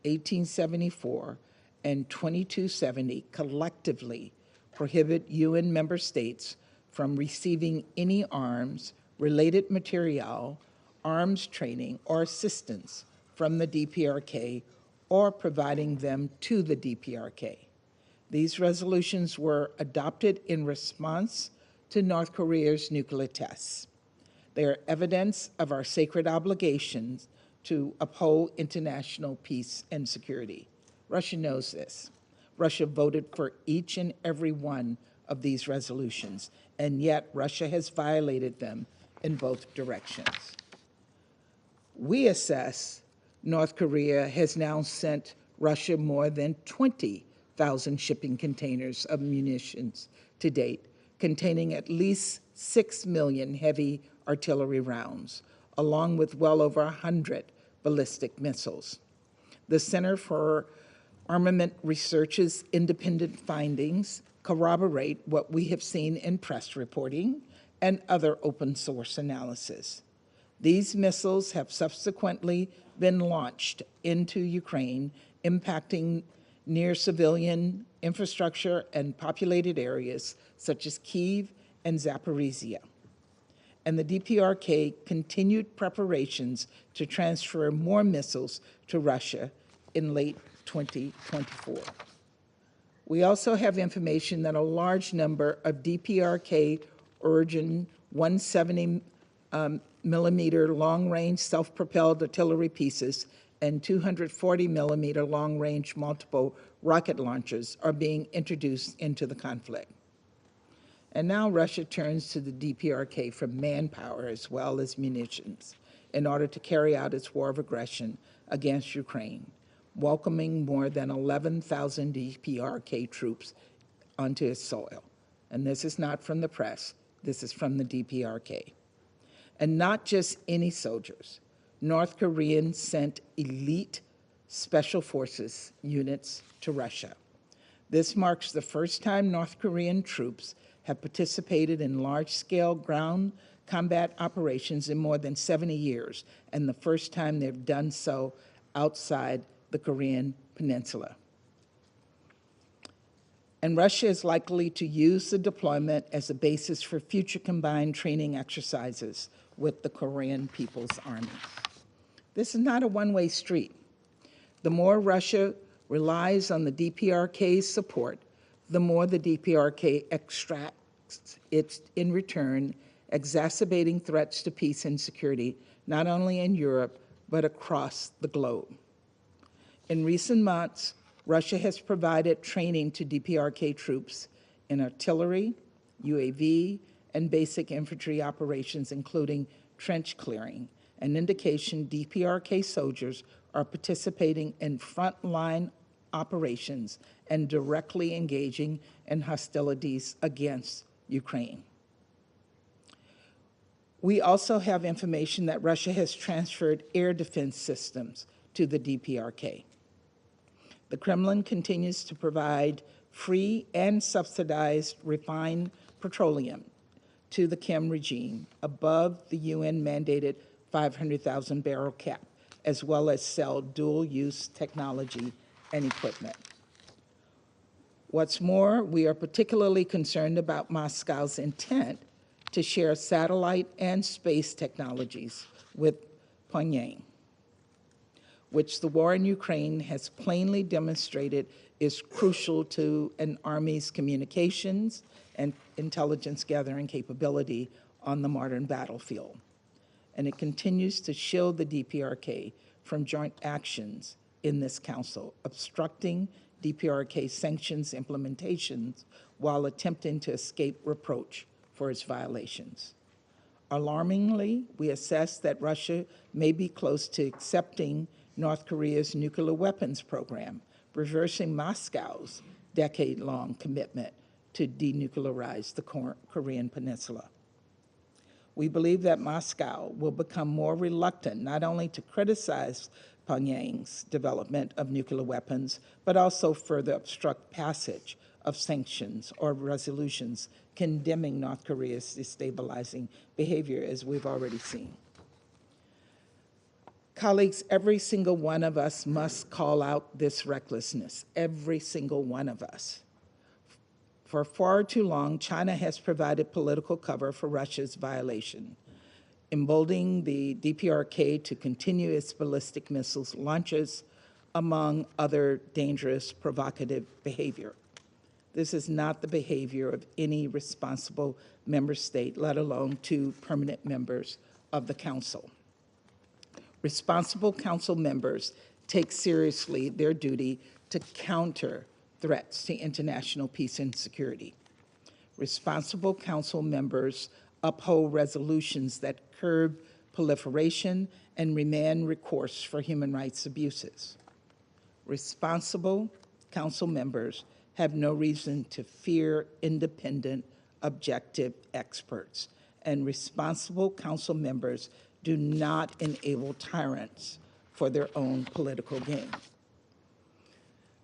1874, and 2270 collectively prohibit UN member states from receiving any arms, related material, arms training, or assistance from the DPRK or providing them to the DPRK. These resolutions were adopted in response to North Korea's nuclear tests. They are evidence of our sacred obligations to uphold international peace and security. Russia knows this. Russia voted for each and every one of these resolutions, and yet Russia has violated them in both directions. We assess North Korea has now sent Russia more than 20,000 shipping containers of munitions to date, containing at least 6 million heavy artillery rounds, along with well over 100 ballistic missiles. The Center for Armament Research's independent findings corroborate what we have seen in press reporting and other open source analysis. These missiles have subsequently been launched into Ukraine, impacting near civilian infrastructure and populated areas such as Kyiv and Zaporizhia. And the DPRK continued preparations to transfer more missiles to Russia in late 2024. We also have information that a large number of DPRK origin 170 millimeter long-range self-propelled artillery pieces and 240 millimeter long-range multiple rocket launchers are being introduced into the conflict. And now Russia turns to the DPRK for manpower as well as munitions in order to carry out its war of aggression against Ukraine, welcoming more than 11,000 DPRK troops onto its soil. And this is not from the press, this is from the DPRK. And not just any soldiers. North Koreans sent elite special forces units to Russia. This marks the first time North Korean troops have participated in large-scale ground combat operations in more than 70 years, and the first time they've done so outside the Korean Peninsula. And Russia is likely to use the deployment as a basis for future combined training exercises with the Korean People's Army. This is not a one-way street. The more Russia relies on the DPRK's support, the more the DPRK extracts it in return, exacerbating threats to peace and security, not only in Europe, but across the globe. In recent months, Russia has provided training to DPRK troops in artillery, UAV, and basic infantry operations, including trench clearing, an indication DPRK soldiers are participating in frontline operations and directly engaging in hostilities against Ukraine. We also have information that Russia has transferred air defense systems to the DPRK. The Kremlin continues to provide free and subsidized refined petroleum to the Kim regime above the UN-mandated 500,000 barrel cap, as well as sell dual-use technology and equipment. What's more, we are particularly concerned about Moscow's intent to share satellite and space technologies with Pyongyang, which the war in Ukraine has plainly demonstrated is crucial to an army's communications and intelligence gathering capability on the modern battlefield. And it continues to shield the DPRK from joint actions in this council, obstructing DPRK sanctions implementations while attempting to escape reproach for its violations. Alarmingly, we assess that Russia may be close to accepting North Korea's nuclear weapons program, reversing Moscow's decade-long commitment to denuclearize the Korean Peninsula. We believe that Moscow will become more reluctant not only to criticize Pyongyang's development of nuclear weapons, but also further obstruct passage of sanctions or resolutions condemning North Korea's destabilizing behavior, as we've already seen. Colleagues, every single one of us must call out this recklessness, every single one of us. For far too long, China has provided political cover for Russia's violation, emboldening the DPRK to continue its ballistic missiles launches, among other dangerous, provocative behavior. This is not the behavior of any responsible member state, let alone two permanent members of the Council. Responsible Council members take seriously their duty to counter threats to international peace and security. Responsible Council members uphold resolutions that curb proliferation and remand recourse for human rights abuses. Responsible Council members have no reason to fear independent, objective experts, and responsible Council members do not enable tyrants for their own political gain.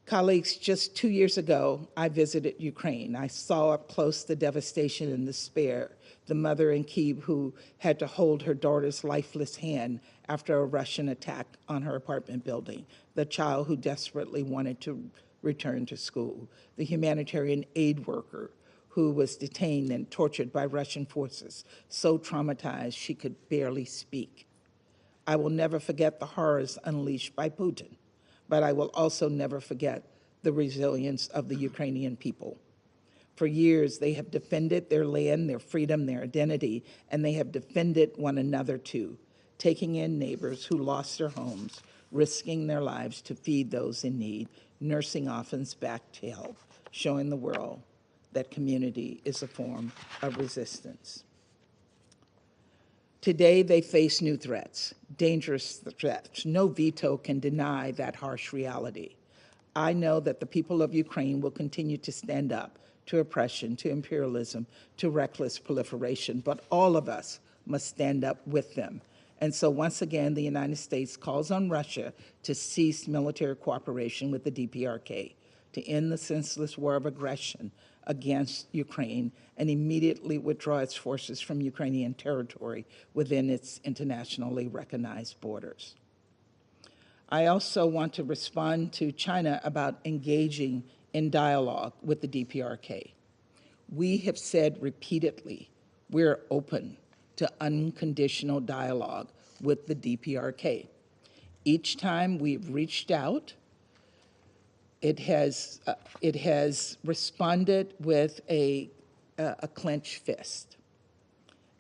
Colleagues, just 2 years ago, I visited Ukraine. I saw up close the devastation and despair, the mother in Kyiv who had to hold her daughter's lifeless hand after a Russian attack on her apartment building, the child who desperately wanted to return to school, the humanitarian aid worker who was detained and tortured by Russian forces, so traumatized she could barely speak. I will never forget the horrors unleashed by Putin, but I will also never forget the resilience of the Ukrainian people. For years, they have defended their land, their freedom, their identity, and they have defended one another too, taking in neighbors who lost their homes, risking their lives to feed those in need, nursing orphans back to health, showing the world that community is a form of resistance. Today, they face new threats, dangerous threats. No veto can deny that harsh reality. I know that the people of Ukraine will continue to stand up to oppression, to imperialism, to reckless proliferation, but all of us must stand up with them. And so once again, the United States calls on Russia to cease military cooperation with the DPRK, to end the senseless war of aggression against Ukraine, and immediately withdraw its forces from Ukrainian territory within its internationally recognized borders. I also want to respond to China about engaging in dialogue with the DPRK. We have said repeatedly we're open to unconditional dialogue with the DPRK. Each time we've reached out, it has responded with a clenched fist.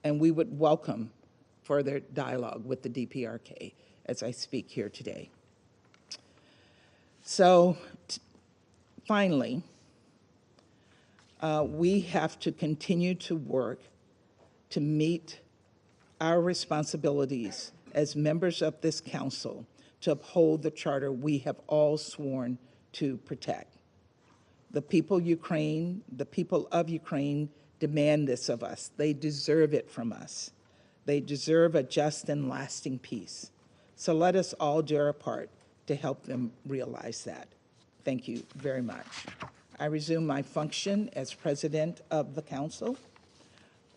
And we would welcome further dialogue with the DPRK as I speak here today. So finally, we have to continue to work to meet our responsibilities as members of this council to uphold the charter we have all sworn to protect. The people of Ukraine demand this of us. They deserve it from us. They deserve a just and lasting peace. So let us all do our part to help them realize that. Thank you very much. I resume my function as President of the Council.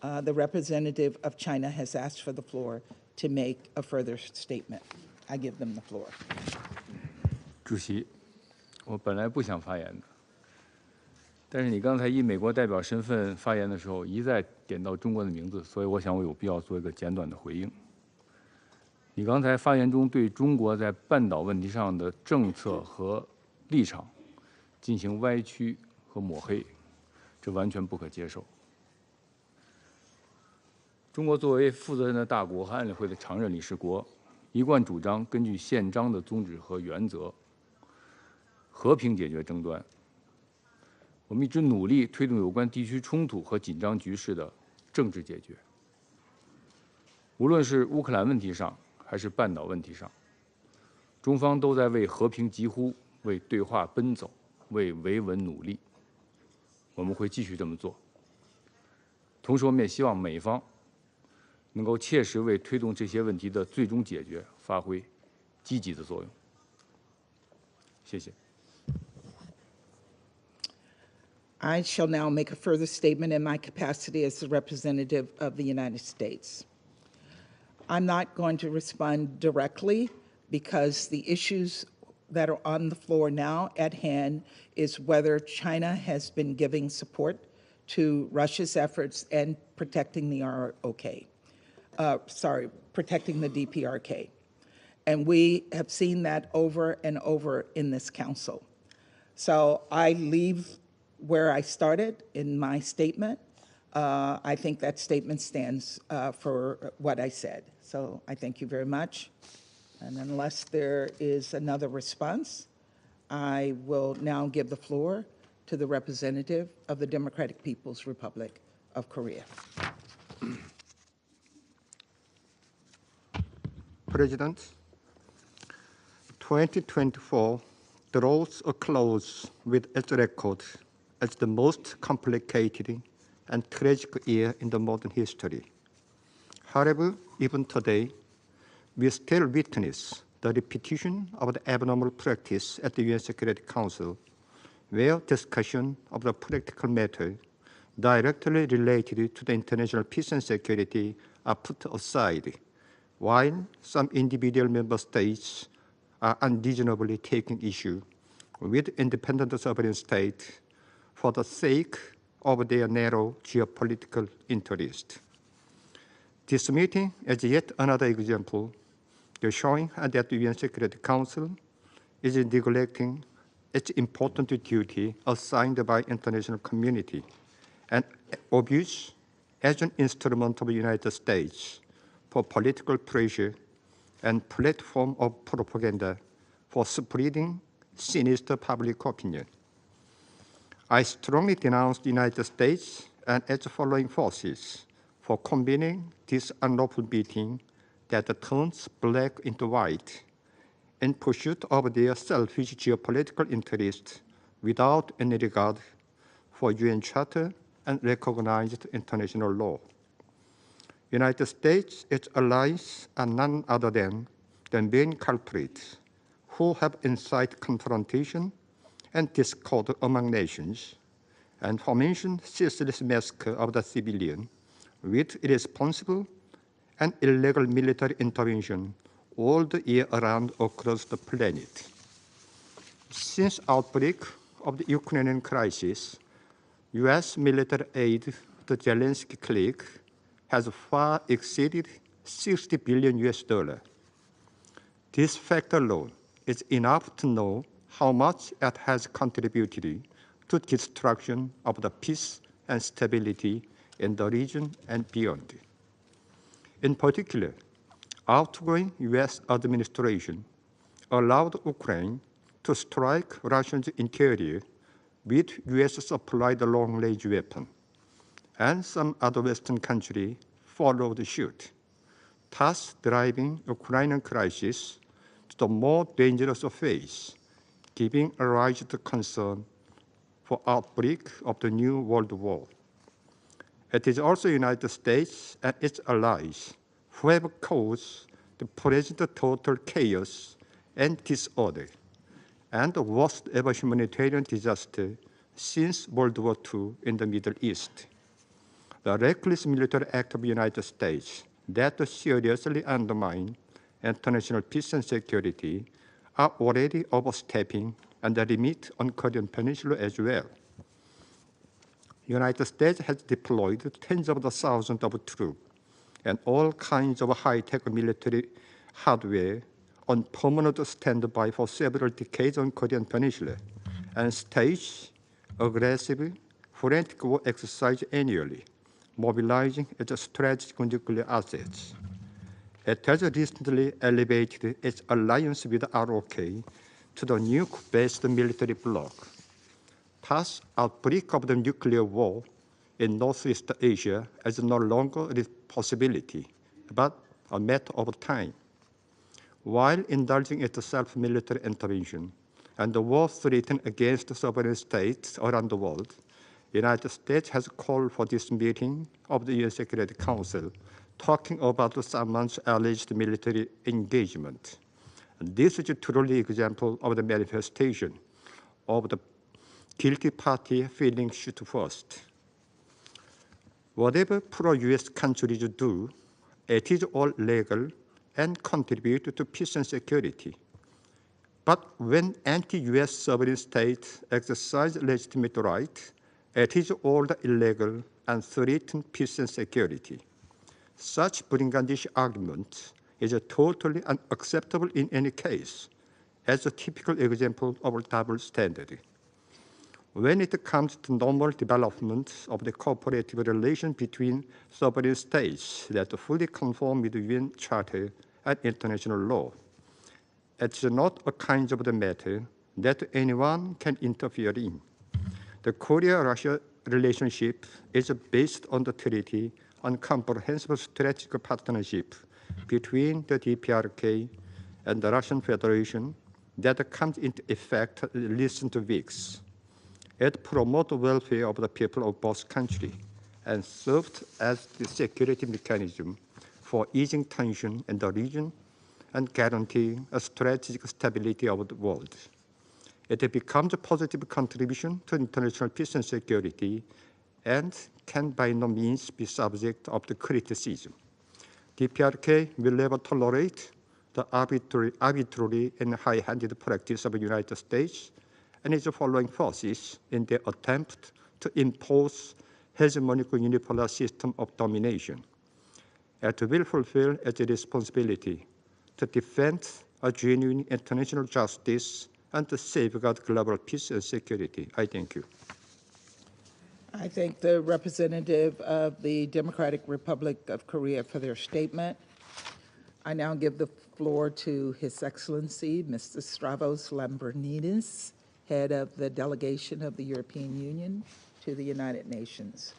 The representative of China has asked for the floor to make a further statement. I give them the floor. 主席，我本来不想发言的，但是你刚才以美国代表身份发言的时候，一再点到中国的名字，所以我想我有必要做一个简短的回应。你刚才发言中对中国在半岛问题上的政策和立场进行歪曲和抹黑，这完全不可接受。中国作为负责任的大国和安理会的常任理事国，一贯主张根据宪章的宗旨和原则，和平解决争端。我们一直努力推动有关地区冲突和紧张局势的政治解决。无论是乌克兰问题上，还是半岛问题上，中方都在为和平疾呼，为对话奔走，为维稳努力。我们会继续这么做。同时，我们也希望美方能够切实为推动这些问题的最终解决发挥积极的作用。谢谢。I shall now make a further statement in my capacity as the representative of the United States. I'm not going to respond directly because the issues that are on the floor now at hand is whether China has been giving support to Russia's efforts and protecting the ROK. Protecting the DPRK. And we have seen that over and over in this council. So I leave where I started in my statement. I think that statement stands for what I said. So I thank you very much. And unless there is another response, I will now give the floor to the representative of the Democratic People's Republic of Korea. President, 2024 draws a close with its record as the most complicated and tragic year in the modern history. However, even today, we still witness the repetition of the abnormal practice at the UN Security Council, where discussion of the practical matter directly related to the international peace and security are put aside, while some individual member states are unreasonably taking issue with independent sovereign states for the sake of their narrow geopolitical interest. This meeting is yet another example showing that the UN Security Council is neglecting its important duty assigned by international community and abuse as an instrument of the United States for political pressure and platform of propaganda for spreading sinister public opinion. I strongly denounce the United States and its following forces for convening this unlawful meeting that turns black into white in pursuit of their selfish geopolitical interests without any regard for UN Charter and recognized international law. United States, its allies are none other than the main culprits who have incited confrontation and discord among nations and fomented ceaseless massacre of the civilian with irresponsible and illegal military intervention all the year around across the planet. Since outbreak of the Ukrainian crisis, U.S. military aid to the Zelensky clique has far exceeded $60 billion. This fact alone is enough to know how much it has contributed to destruction of the peace and stability in the region and beyond. In particular, outgoing U.S. administration allowed Ukraine to strike Russia's interior with U.S.-supplied long-range weapons, and some other Western countries followed suit, thus driving the Ukrainian crisis to the more dangerous phase, giving rise to concern for outbreak of the new World War. It is also the United States and its allies who have caused the present total chaos and disorder and the worst ever humanitarian disaster since World War II in the Middle East. The reckless military act of the United States that seriously undermine international peace and security are already overstepping and the limit on Korean Peninsula as well. The United States has deployed tens of thousands of troops and all kinds of high-tech military hardware on permanent standby for several decades on Korean Peninsula and staged aggressive, frantic war exercise annually, mobilizing its strategic nuclear assets. It has recently elevated its alliance with ROK to the nuke-based military bloc. Past outbreak of the nuclear war in Northeast Asia is no longer a possibility, but a matter of time. While indulging its self-military intervention and the war threatened against sovereign states around the world, the United States has called for this meeting of the UN Security Council, talking about someone's alleged military engagement. And this is truly an example of the manifestation of the guilty party feeling shoot first. Whatever pro-US countries do, it is all legal and contribute to peace and security. But when anti-US sovereign states exercise legitimate rights, it is all illegal and threaten peace and security. Such brigandage argument is totally unacceptable in any case, as a typical example of a double standard. When it comes to normal development of the cooperative relation between sovereign states that fully conform with the UN Charter and international law, it's not a kind of the matter that anyone can interfere in. The Korea-Russia relationship is based on the treaty on comprehensive strategic partnership between the DPRK and the Russian Federation that comes into effect in recent weeks. It promotes the welfare of the people of both countries and served as the security mechanism for easing tension in the region and guaranteeing a strategic stability of the world. It becomes a positive contribution to international peace and security and can by no means be subject of the criticism. DPRK will never tolerate the arbitrary and high-handed practice of the United States and its following forces in their attempt to impose hegemonic unipolar system of domination. It will fulfill its responsibility to defend a genuine international justice and to safeguard global peace and security. I thank you. I thank the representative of the Democratic Republic of Korea for their statement. I now give the floor to His Excellency, Mr. Stavros Lambrinidis, head of the delegation of the European Union to the United Nations.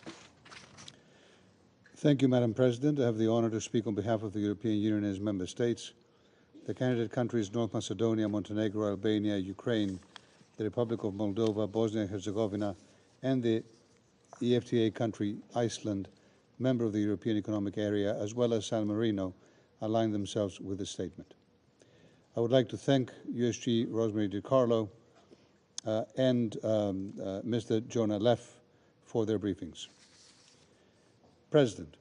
Thank you, Madam President. I have the honor to speak on behalf of the European Union and its member states, the candidate countries North Macedonia, Montenegro, Albania, Ukraine, the Republic of Moldova, Bosnia and Herzegovina, and the EFTA country Iceland, member of the European Economic Area, as well as San Marino, align themselves with this statement. I would like to thank USG Rosemary DiCarlo and Mr. Jonah Leff for their briefings. President,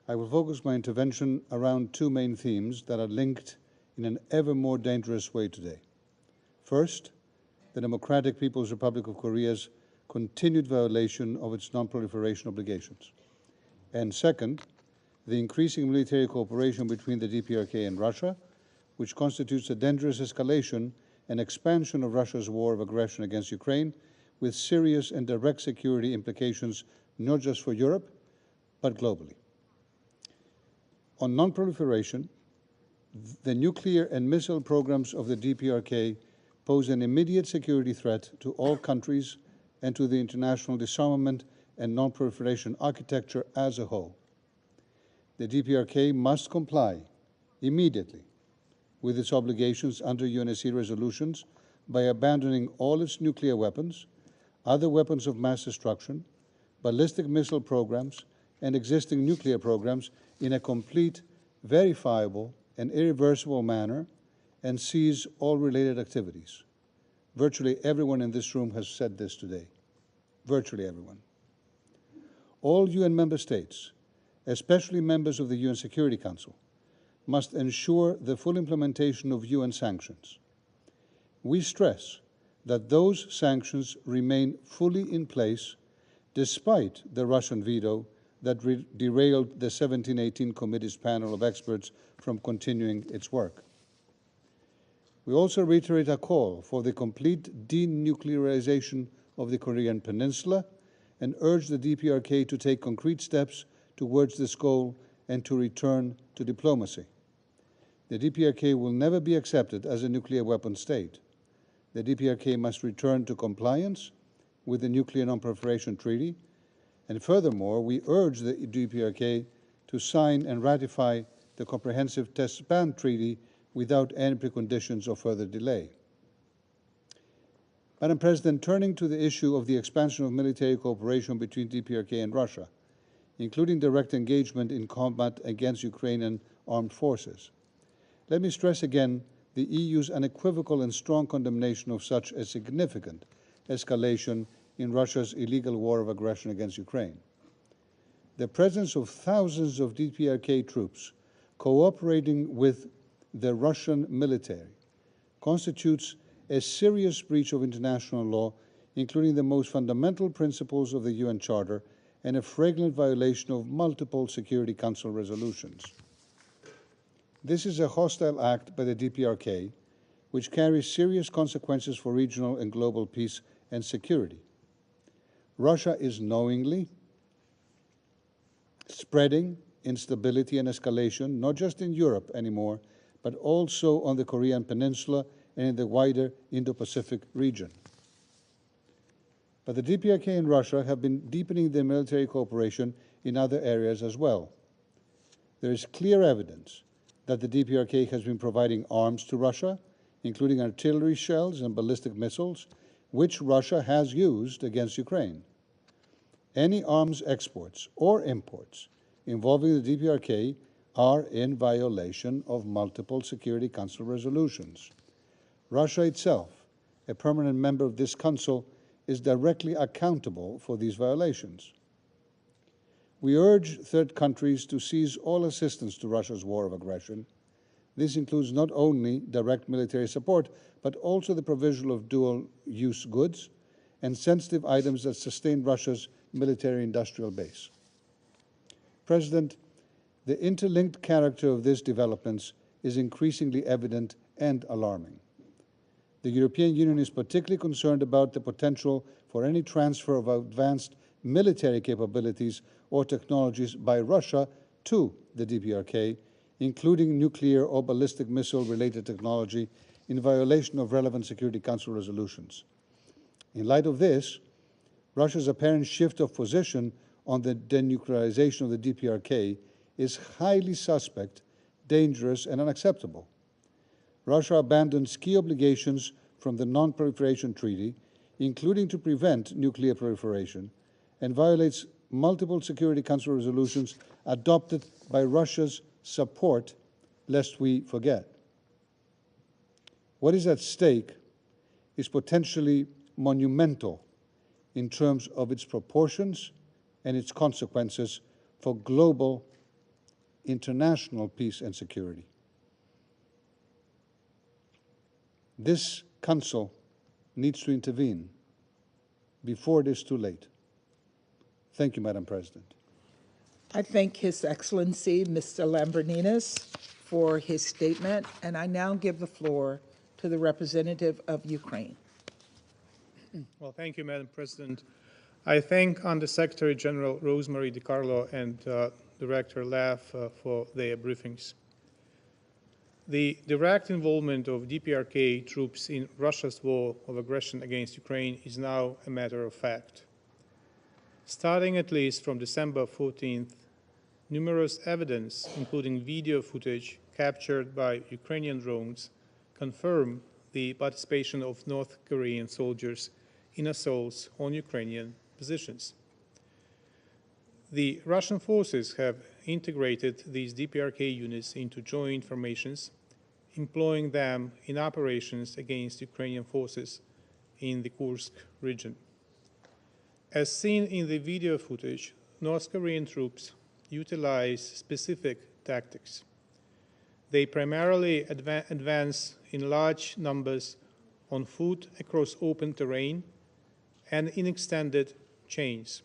I will focus my intervention around two main themes that are linked in an ever more dangerous way today. First, the Democratic People's Republic of Korea's continued violation of its non-proliferation obligations. And second, the increasing military cooperation between the DPRK and Russia, which constitutes a dangerous escalation and expansion of Russia's war of aggression against Ukraine, with serious and direct security implications not just for Europe, but globally. On non-proliferation, the nuclear and missile programs of the DPRK pose an immediate security threat to all countries and to the international disarmament and non-proliferation architecture as a whole. The DPRK must comply immediately with its obligations under UNSC resolutions by abandoning all its nuclear weapons, other weapons of mass destruction, ballistic missile programs, and existing nuclear programs in a complete, verifiable, and irreversible manner, and cease all related activities. Virtually everyone in this room has said this today. Virtually everyone. All UN member states, especially members of the UN Security Council, must ensure the full implementation of UN sanctions. We stress that those sanctions remain fully in place despite the Russian veto that derailed the 1718 Committee's panel of experts from continuing its work. We also reiterate a call for the complete denuclearization of the Korean Peninsula and urge the DPRK to take concrete steps towards this goal and to return to diplomacy. The DPRK will never be accepted as a nuclear weapon state. The DPRK must return to compliance with the Nuclear Non-Proliferation Treaty, and furthermore, we urge the DPRK to sign and ratify the Comprehensive Test Ban Treaty without any preconditions or further delay. Madam President, turning to the issue of the expansion of military cooperation between DPRK and Russia, including direct engagement in combat against Ukrainian armed forces, let me stress again the EU's unequivocal and strong condemnation of such a significant escalation in Russia's illegal war of aggression against Ukraine. The presence of thousands of DPRK troops cooperating with the Russian military constitutes a serious breach of international law, including the most fundamental principles of the UN Charter, and a flagrant violation of multiple Security Council resolutions. This is a hostile act by the DPRK, which carries serious consequences for regional and global peace and security. Russia is knowingly spreading instability and escalation, not just in Europe anymore, but also on the Korean Peninsula and in the wider Indo-Pacific region. But the DPRK and Russia have been deepening their military cooperation in other areas as well. There is clear evidence that the DPRK has been providing arms to Russia, including artillery shells and ballistic missiles, which Russia has used against Ukraine. Any arms exports or imports involving the DPRK are in violation of multiple Security Council resolutions. Russia itself, a permanent member of this Council, is directly accountable for these violations. We urge third countries to cease all assistance to Russia's war of aggression. This includes not only direct military support, but also the provision of dual-use goods and sensitive items that sustain Russia's military-industrial base. President, the interlinked character of these developments is increasingly evident and alarming. The European Union is particularly concerned about the potential for any transfer of advanced military capabilities or technologies by Russia to the DPRK, including nuclear or ballistic missile-related technology, in violation of relevant Security Council resolutions. In light of this, Russia's apparent shift of position on the denuclearization of the DPRK is highly suspect, dangerous, and unacceptable. Russia abandons key obligations from the Nonproliferation Treaty, including to prevent nuclear proliferation, and violates multiple Security Council resolutions adopted by Russia's support, lest we forget. What is at stake is potentially monumental in terms of its proportions and its consequences for global, international peace and security. This Council needs to intervene before it is too late. Thank you, Madam President. I thank His Excellency, Mr. Lambrinides, for his statement, and I now give the floor to the representative of Ukraine. Well, thank you, Madam President. I thank Under-Secretary General Rosemary DiCarlo and Director Leff for their briefings. The direct involvement of DPRK troops in Russia's war of aggression against Ukraine is now a matter of fact. Starting at least from December 14th, numerous evidence, including video footage captured by Ukrainian drones, confirm the participation of North Korean soldiers in assaults on Ukrainian positions. The Russian forces have integrated these DPRK units into joint formations, employing them in operations against Ukrainian forces in the Kursk region. As seen in the video footage, North Korean troops utilize specific tactics. They primarily advance in large numbers on foot across open terrain and in extended chains.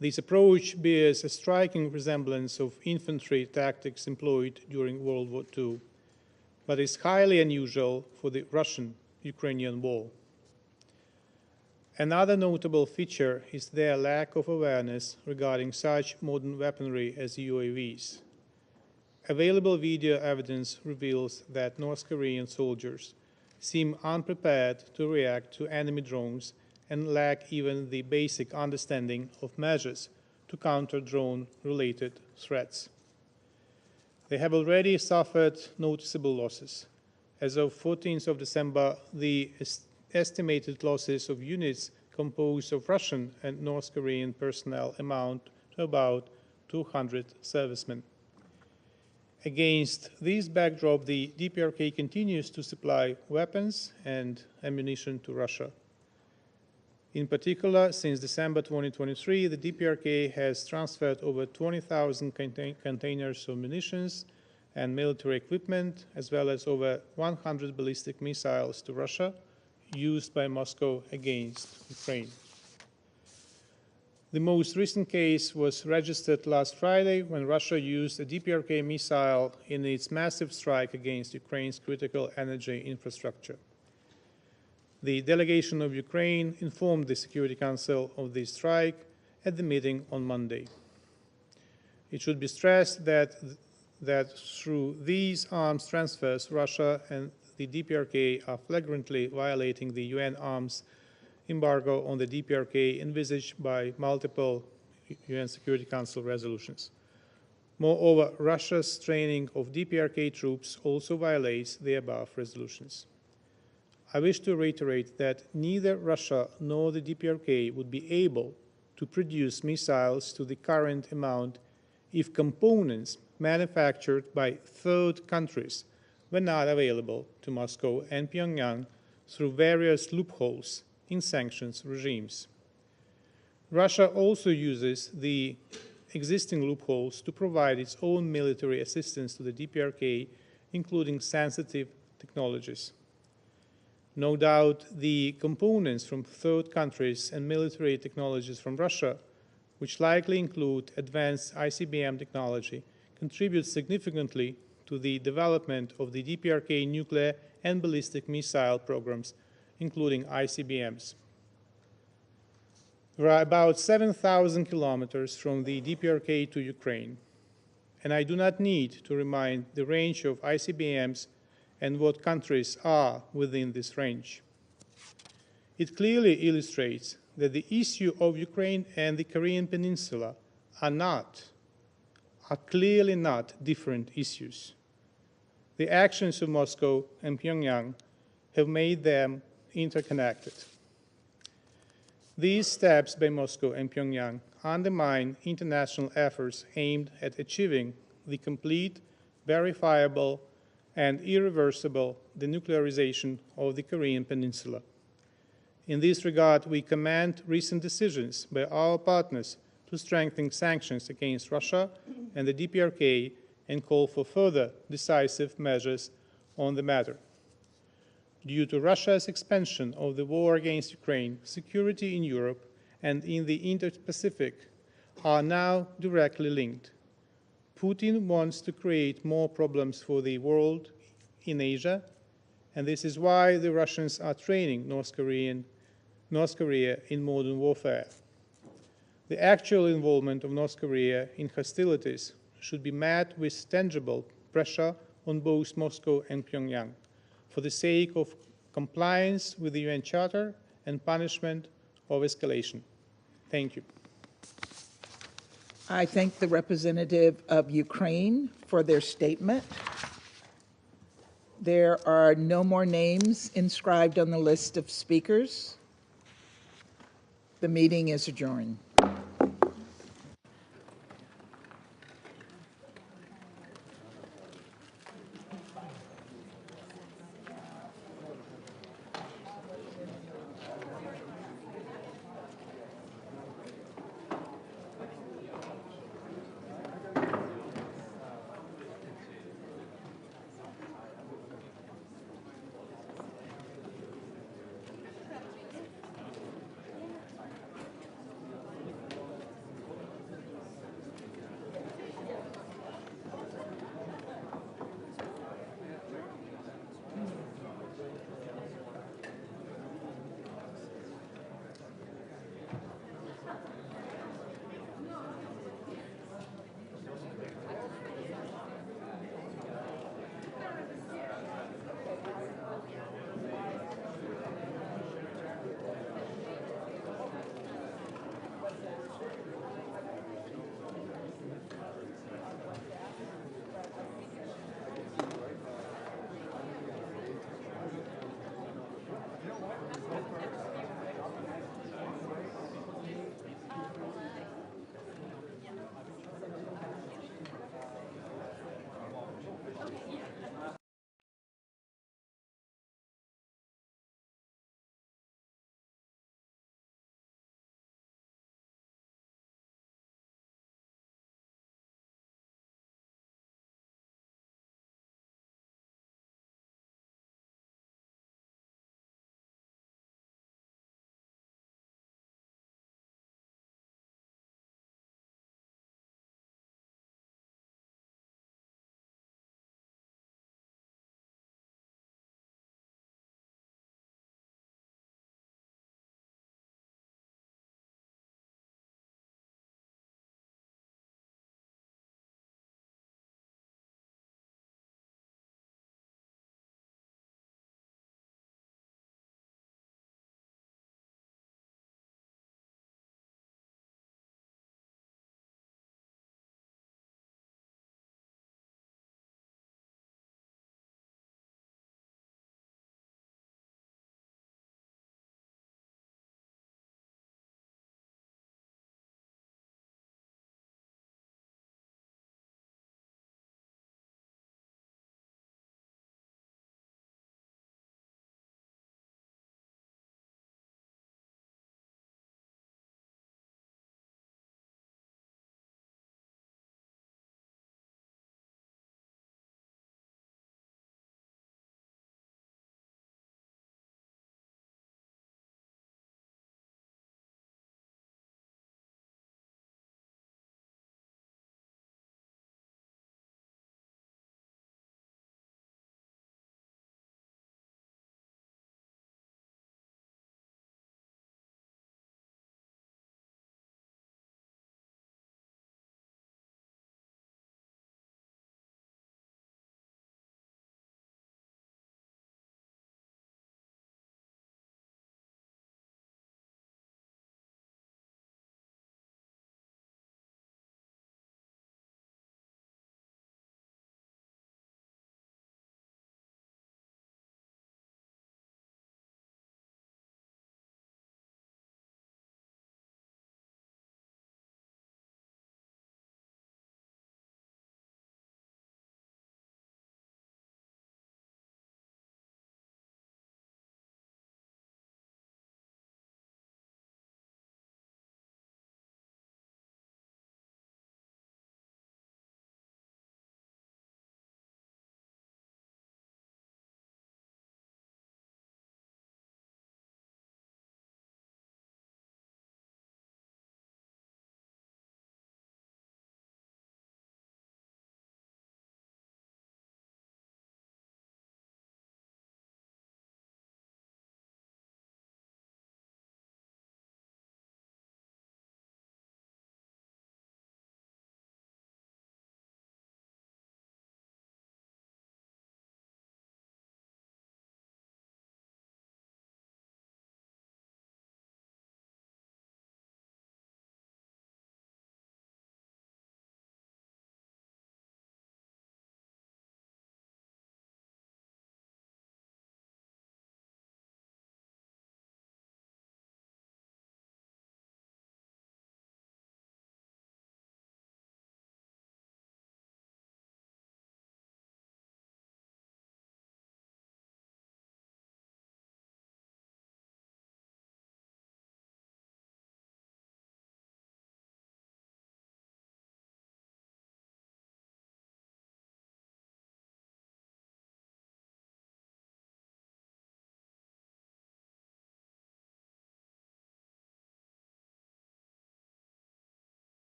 This approach bears a striking resemblance of infantry tactics employed during World War II, but is highly unusual for the Russian-Ukrainian war. Another notable feature is their lack of awareness regarding such modern weaponry as UAVs. Available video evidence reveals that North Korean soldiers seem unprepared to react to enemy drones and lack even the basic understanding of measures to counter drone-related threats. They have already suffered noticeable losses. As of 14th of December, the estimated losses of units composed of Russian and North Korean personnel amount to about 200 servicemen. Against this backdrop, the DPRK continues to supply weapons and ammunition to Russia. In particular, since December 2023, the DPRK has transferred over 20,000 containers of munitions and military equipment, as well as over 100 ballistic missiles to Russia, used by Moscow against Ukraine. The most recent case was registered last Friday when Russia used a DPRK missile in its massive strike against Ukraine's critical energy infrastructure. The delegation of Ukraine informed the Security Council of this strike at the meeting on Monday. It should be stressed that through these arms transfers, Russia and the DPRK are flagrantly violating the UN arms embargo on the DPRK envisaged by multiple UN Security Council resolutions. Moreover, Russia's training of DPRK troops also violates the above resolutions. I wish to reiterate that neither Russia nor the DPRK would be able to produce missiles to the current amount if components manufactured by third countries were not available to Moscow and Pyongyang through various loopholes in sanctions regimes. Russia also uses the existing loopholes to provide its own military assistance to the DPRK, including sensitive technologies. No doubt, the components from third countries and military technologies from Russia, which likely include advanced ICBM technology, contribute significantly to the development of the DPRK nuclear and ballistic missile programs, including ICBMs. There are about 7,000 kilometers from the DPRK to Ukraine, and I do not need to remind the range of ICBMs and what countries are within this range. It clearly illustrates that the issue of Ukraine and the Korean Peninsula are clearly not different issues. The actions of Moscow and Pyongyang have made them interconnected. These steps by Moscow and Pyongyang undermine international efforts aimed at achieving the complete, verifiable, and irreversible denuclearization of the Korean Peninsula. In this regard, we commend recent decisions by our partners to strengthen sanctions against Russia and the DPRK and call for further decisive measures on the matter. Due to Russia's expansion of the war against Ukraine, security in Europe and in the Indo-Pacific are now directly linked. Putin wants to create more problems for the world in Asia, and this is why the Russians are training North Korea in modern warfare. The actual involvement of North Korea in hostilities should be met with tangible pressure on both Moscow and Pyongyang for the sake of compliance with the UN Charter and punishment of escalation. Thank you. I thank the representative of Ukraine for their statement. There are no more names inscribed on the list of speakers. The meeting is adjourned.